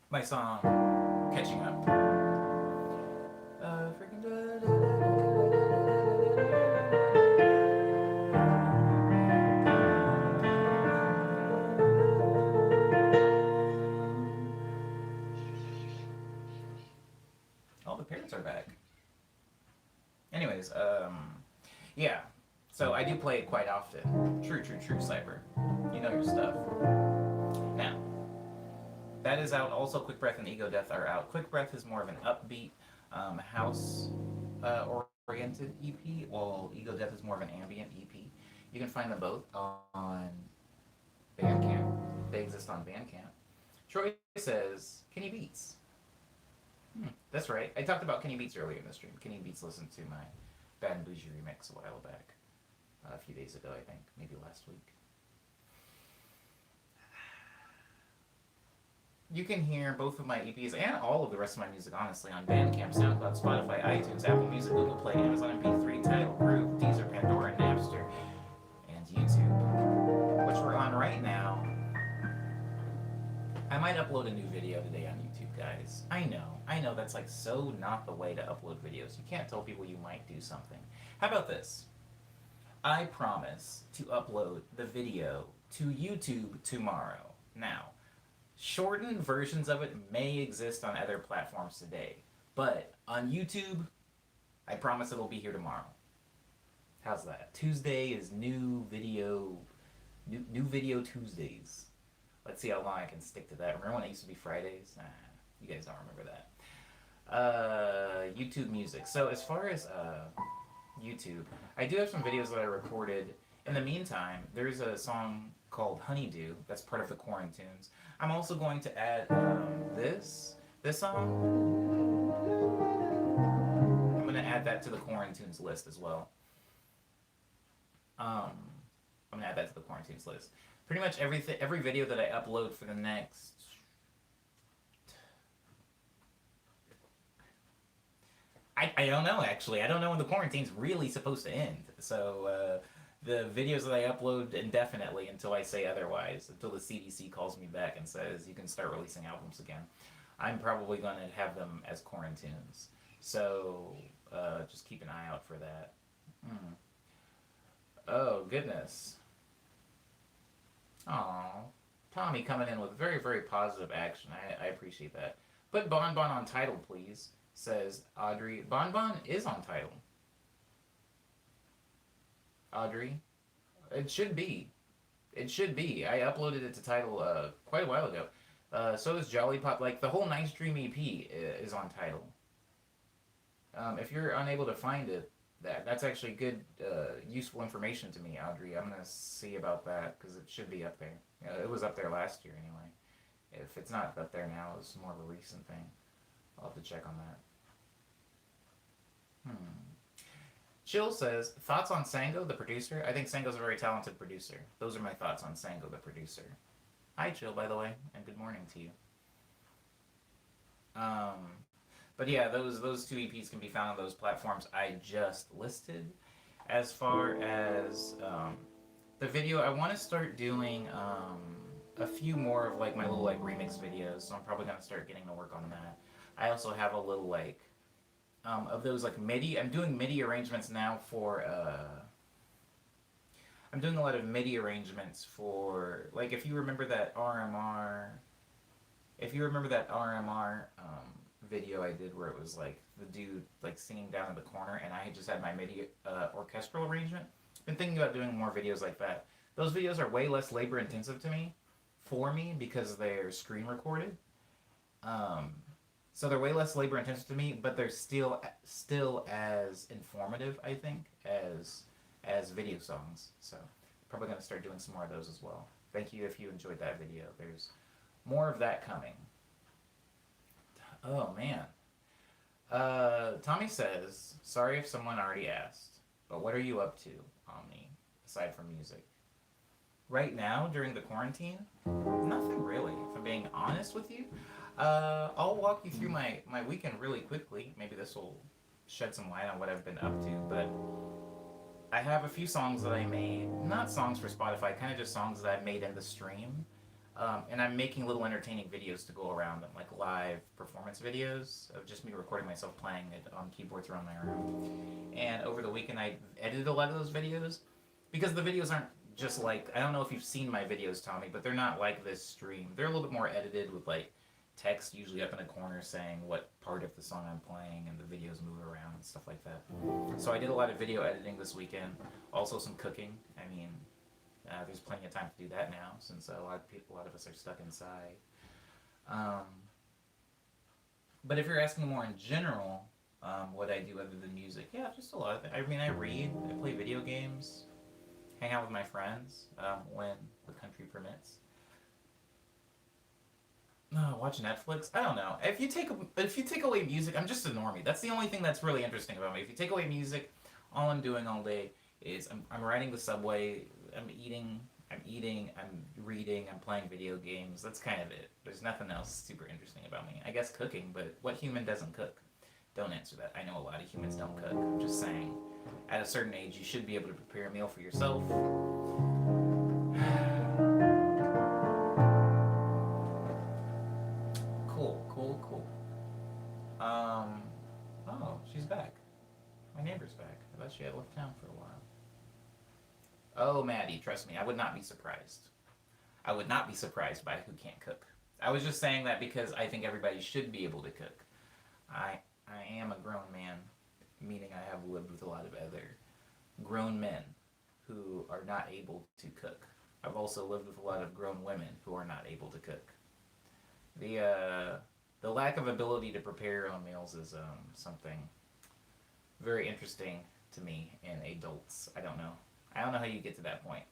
my song Catching Up. Freaking all the parrots are back. Anyways, yeah. So I do play it quite often. True, true, true, Cyber. You know your stuff. Now, that is out. Also, Quick Breath and Ego Death are out. Quick Breath is more of an upbeat, house oriented EP, while Ego Death is more of an ambient EP. You can find them both on Bandcamp. They exist on Bandcamp. Troy says, Kenny Beats. That's right. I talked about Kenny Beats earlier in the stream. Kenny Beats listened to my Bad and Bougie remix a while back. A few days ago, I think. Maybe last week. You can hear both of my EPs and all of the rest of my music, honestly, on Bandcamp, SoundCloud, Spotify, iTunes, Apple Music, Google Play, Amazon MP3, Tidal, Groove, Deezer, Pandora, Napster, and YouTube, which we're on right now. I might upload a new video today on YouTube, guys. I know that's like so not the way to upload videos. You can't tell people you might do something. How about this? I promise to upload the video to YouTube tomorrow. Now, shortened versions of it may exist on other platforms today, but on YouTube, I promise it'll be here tomorrow. How's that? Tuesday is new video Tuesdays. Let's see how long I can stick to that. Remember when it used to be Fridays? Nah, you guys don't remember that. YouTube music. So as far as YouTube, I do have some videos that I recorded. In the meantime, there's a song called Honeydew that's part of the Quarantunes. I'm also going to add this song. I'm going to add that to the Quarantunes list as well. I'm going to add that to the Quarantunes list. Pretty much every video that I upload for the next... I don't know, actually. I don't know when the quarantine's really supposed to end. So, the videos that I upload indefinitely until I say otherwise, until the CDC calls me back and says you can start releasing albums again. I'm probably going to have them as Quarantunes. So, just keep an eye out for that. Oh, goodness. Aw. Tommy coming in with very, very positive action. I appreciate that. Put Bon Bon on Tidal, please, says Audrey. Bon Bon is on Tidal. Audrey. It should be. It should be. I uploaded it to Tidal quite a while ago. So is Jolly Pop. Like, the whole Nice Dream EP is on Tidal. If you're unable to find it, that's actually good, useful information to me, Audrey. I'm going to see about that, because it should be up there. It was up there last year, anyway. If it's not up there now, it's more of a recent thing. I'll have to check on that. Chill says, thoughts on Sango, the producer? I think Sango's a very talented producer. Those are my thoughts on Sango, the producer. Hi, Chill, by the way, and good morning to you. But yeah, those two EPs can be found on those platforms I just listed. As far as the video, I want to start doing a few more of like my little like remix videos. So I'm probably gonna start getting to work on that. I also have a little like of those like MIDI. I'm doing MIDI arrangements now for. I'm doing a lot of MIDI arrangements for like if you remember that RMR. If you remember that RMR video I did where it was like the dude like singing down in the corner and I just had my MIDI orchestral arrangement. Been thinking about doing more videos like that. Those videos are way less labor intensive to me, for me, because they're screen recorded. Um, so they're way less labor intensive to me, but they're still as informative, I think, as video songs. So probably gonna start doing some more of those as well. Thank you if you enjoyed that video. There's more of that coming. Oh man. Tommy says, sorry if someone already asked, but what are you up to, Omni, aside from music? Right now, during the quarantine, nothing really, if I'm being honest with you. I'll walk you through my weekend really quickly. Maybe this will shed some light on what I've been up to, but I have a few songs that I made. Not songs for Spotify, kind of just songs that I made in the stream. And I'm making little entertaining videos to go around them, like live performance videos of just me recording myself playing it on keyboards around my room. And over the weekend, I edited a lot of those videos because the videos aren't just like, I don't know if you've seen my videos, Tommy, but they're not like this stream. They're a little bit more edited with like text usually up in a corner saying what part of the song I'm playing, and the videos move around and stuff like that. So I did a lot of video editing this weekend. Also some cooking. I mean, there's plenty of time to do that now since a lot of us are stuck inside. Um, but if you're asking more in general, what I do other than music, yeah, just a lot of things. I mean, I read, I play video games, hang out with my friends when the country permits. Watch Netflix. I don't know. If you take away music, I'm just a normie. That's the only thing that's really interesting about me. If you take away music, all I'm doing all day is I'm riding the subway. I'm eating. I'm reading. I'm playing video games. That's kind of it. There's nothing else super interesting about me. I guess cooking, but what human doesn't cook? Don't answer that. I know a lot of humans don't cook. I'm just saying. At a certain age, you should be able to prepare a meal for yourself. Cool. Oh, she's back. My neighbor's back. I thought she had left town for a while. Oh, Maddie, trust me, I would not be surprised. I would not be surprised by who can't cook. I was just saying that because I think everybody should be able to cook. I am a grown man, meaning I have lived with a lot of other grown men who are not able to cook. I've also lived with a lot of grown women who are not able to cook. The lack of ability to prepare your own meals is something very interesting to me in adults. I don't know how you get to that point.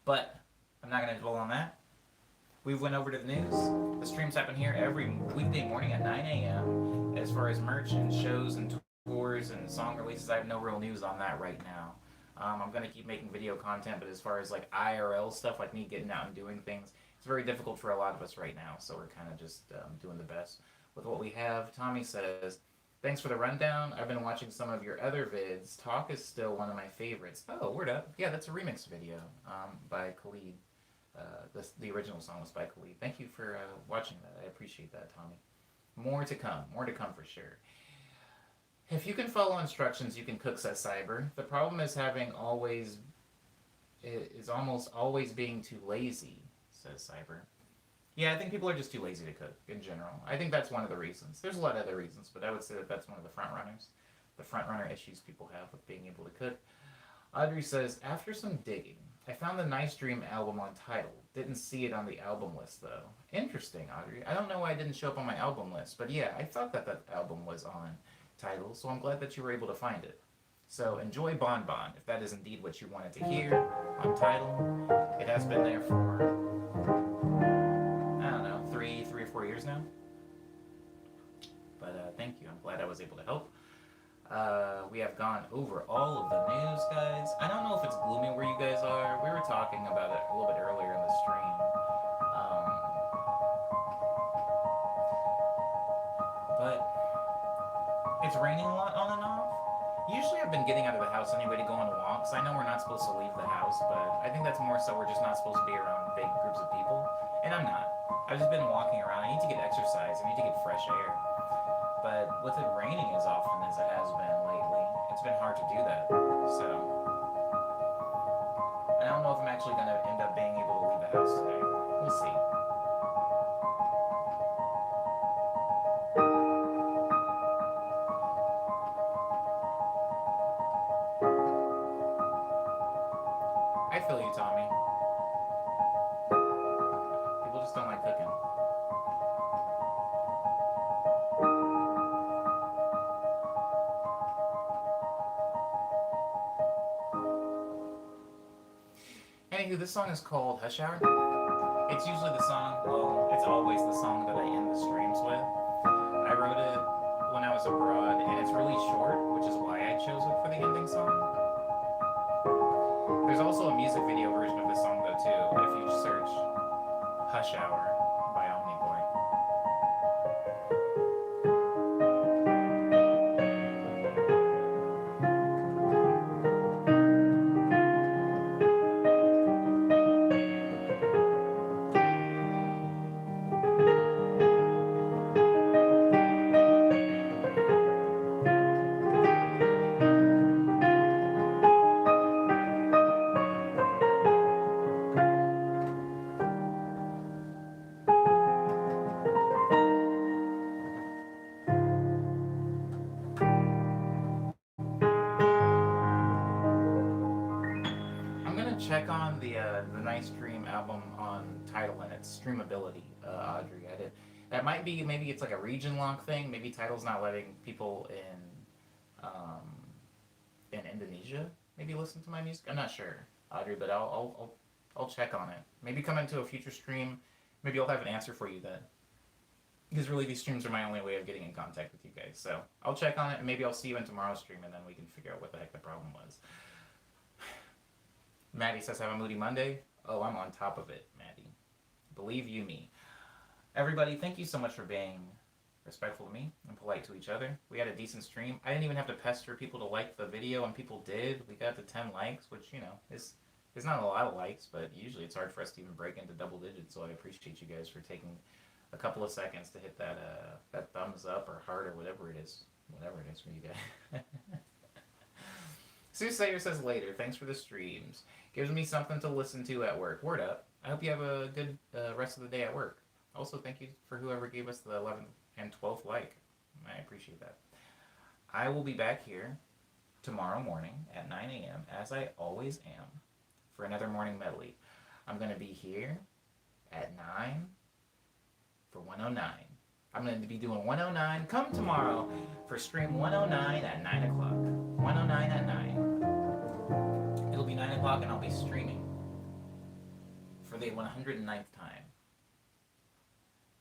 But I'm not going to dwell on that. We went over to the news. The streams happen here every weekday morning at 9 a.m. As far as merch and shows and tours and song releases, I have no real news on that right now. I'm going to keep making video content, but as far as like IRL stuff, like me getting out and doing things, it's very difficult for a lot of us right now. So we're kind of just doing the best with what we have. Tommy says, thanks for the rundown. I've been watching some of your other vids. Talk is still one of my favorites. Oh, word up. Yeah, that's a remix video by Khalid. The original song was by Khalid. Thank you for watching that. I appreciate that, Tommy. More to come. More to come for sure. If you can follow instructions, you can cook, says Cyber. The problem is almost always being too lazy, says Cyber. Yeah, I think people are just too lazy to cook in general. I think that's one of the reasons. There's a lot of other reasons, but I would say that that's one of the front runners. The front runner issues people have with being able to cook. Audrey says, after some digging, I found the Nice Dream album on Tidal. Didn't see it on the album list, though. Interesting, Audrey. I don't know why it didn't show up on my album list, but yeah, I thought that album was on Tidal, so I'm glad that you were able to find it. So enjoy Bon Bon, if that is indeed what you wanted to hear on Tidal. It has been there for, I don't know, three or 4 years now. But thank you. I'm glad I was able to help. We have gone over all of the news, guys. I don't know if it's gloomy where you guys are. We were talking about it a little bit earlier in the stream. But It's raining a lot on and off. Usually I've been getting out of the house anyway to go on walks. I know we're not supposed to leave the house, but I think that's more so we're just not supposed to be around big groups of people. And I'm not. I've just been walking around. I need to get exercise. I need to get fresh air. But with it raining as often as it has been lately, it's been hard to do that. So, I don't know if I'm actually going to end up being able to leave the house today. We'll see. I feel you, Tommy. People just don't like cooking. Anywho, this song is called Hush Hour. It's usually the song, well, it's always the song that I end the streams with. I wrote it when I was abroad, and it's really short, which is why I chose it for the ending song. There's also a music video version of this song, though, too, if you search Hush Hour by Omniboy. Check on the Nice Dream album on Tidal and its streamability, Audrey. I did. That might be, maybe it's like a region lock thing. Maybe Tidal's not letting people in Indonesia maybe listen to my music. I'm not sure, Audrey, but I'll check on it. Maybe come into a future stream. Maybe I'll have an answer for you then. Because really, these streams are my only way of getting in contact with you guys. So I'll check on it, and maybe I'll see you in tomorrow's stream, and then we can figure out what the heck the problem was. Maddie says, have a moody Monday. Oh, I'm on top of it, Maddie. Believe you me. Everybody, thank you so much for being respectful to me and polite to each other. We had a decent stream. I didn't even have to pester people to like the video, and people did. We got to 10 likes, which, you know, is not a lot of likes, but usually it's hard for us to even break into double digits, so I appreciate you guys for taking a couple of seconds to hit that thumbs up or heart or whatever it is for you guys. Soothsayer says later, thanks for the streams. Gives me something to listen to at work. Word up. I hope you have a good rest of the day at work. Also, thank you for whoever gave us the 11th and 12th like. I appreciate that. I will be back here tomorrow morning at 9 a.m., as I always am, for another morning medley. I'm going to be here at 9 for 109. I'm going to be doing 109. Come tomorrow for stream 109 at 9 o'clock. 109 at 9. It'll be 9 o'clock and I'll be streaming for the 109th time.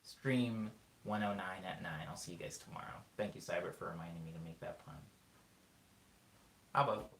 Stream 109 at 9. I'll see you guys tomorrow. Thank you, Cyber, for reminding me to make that pun. How about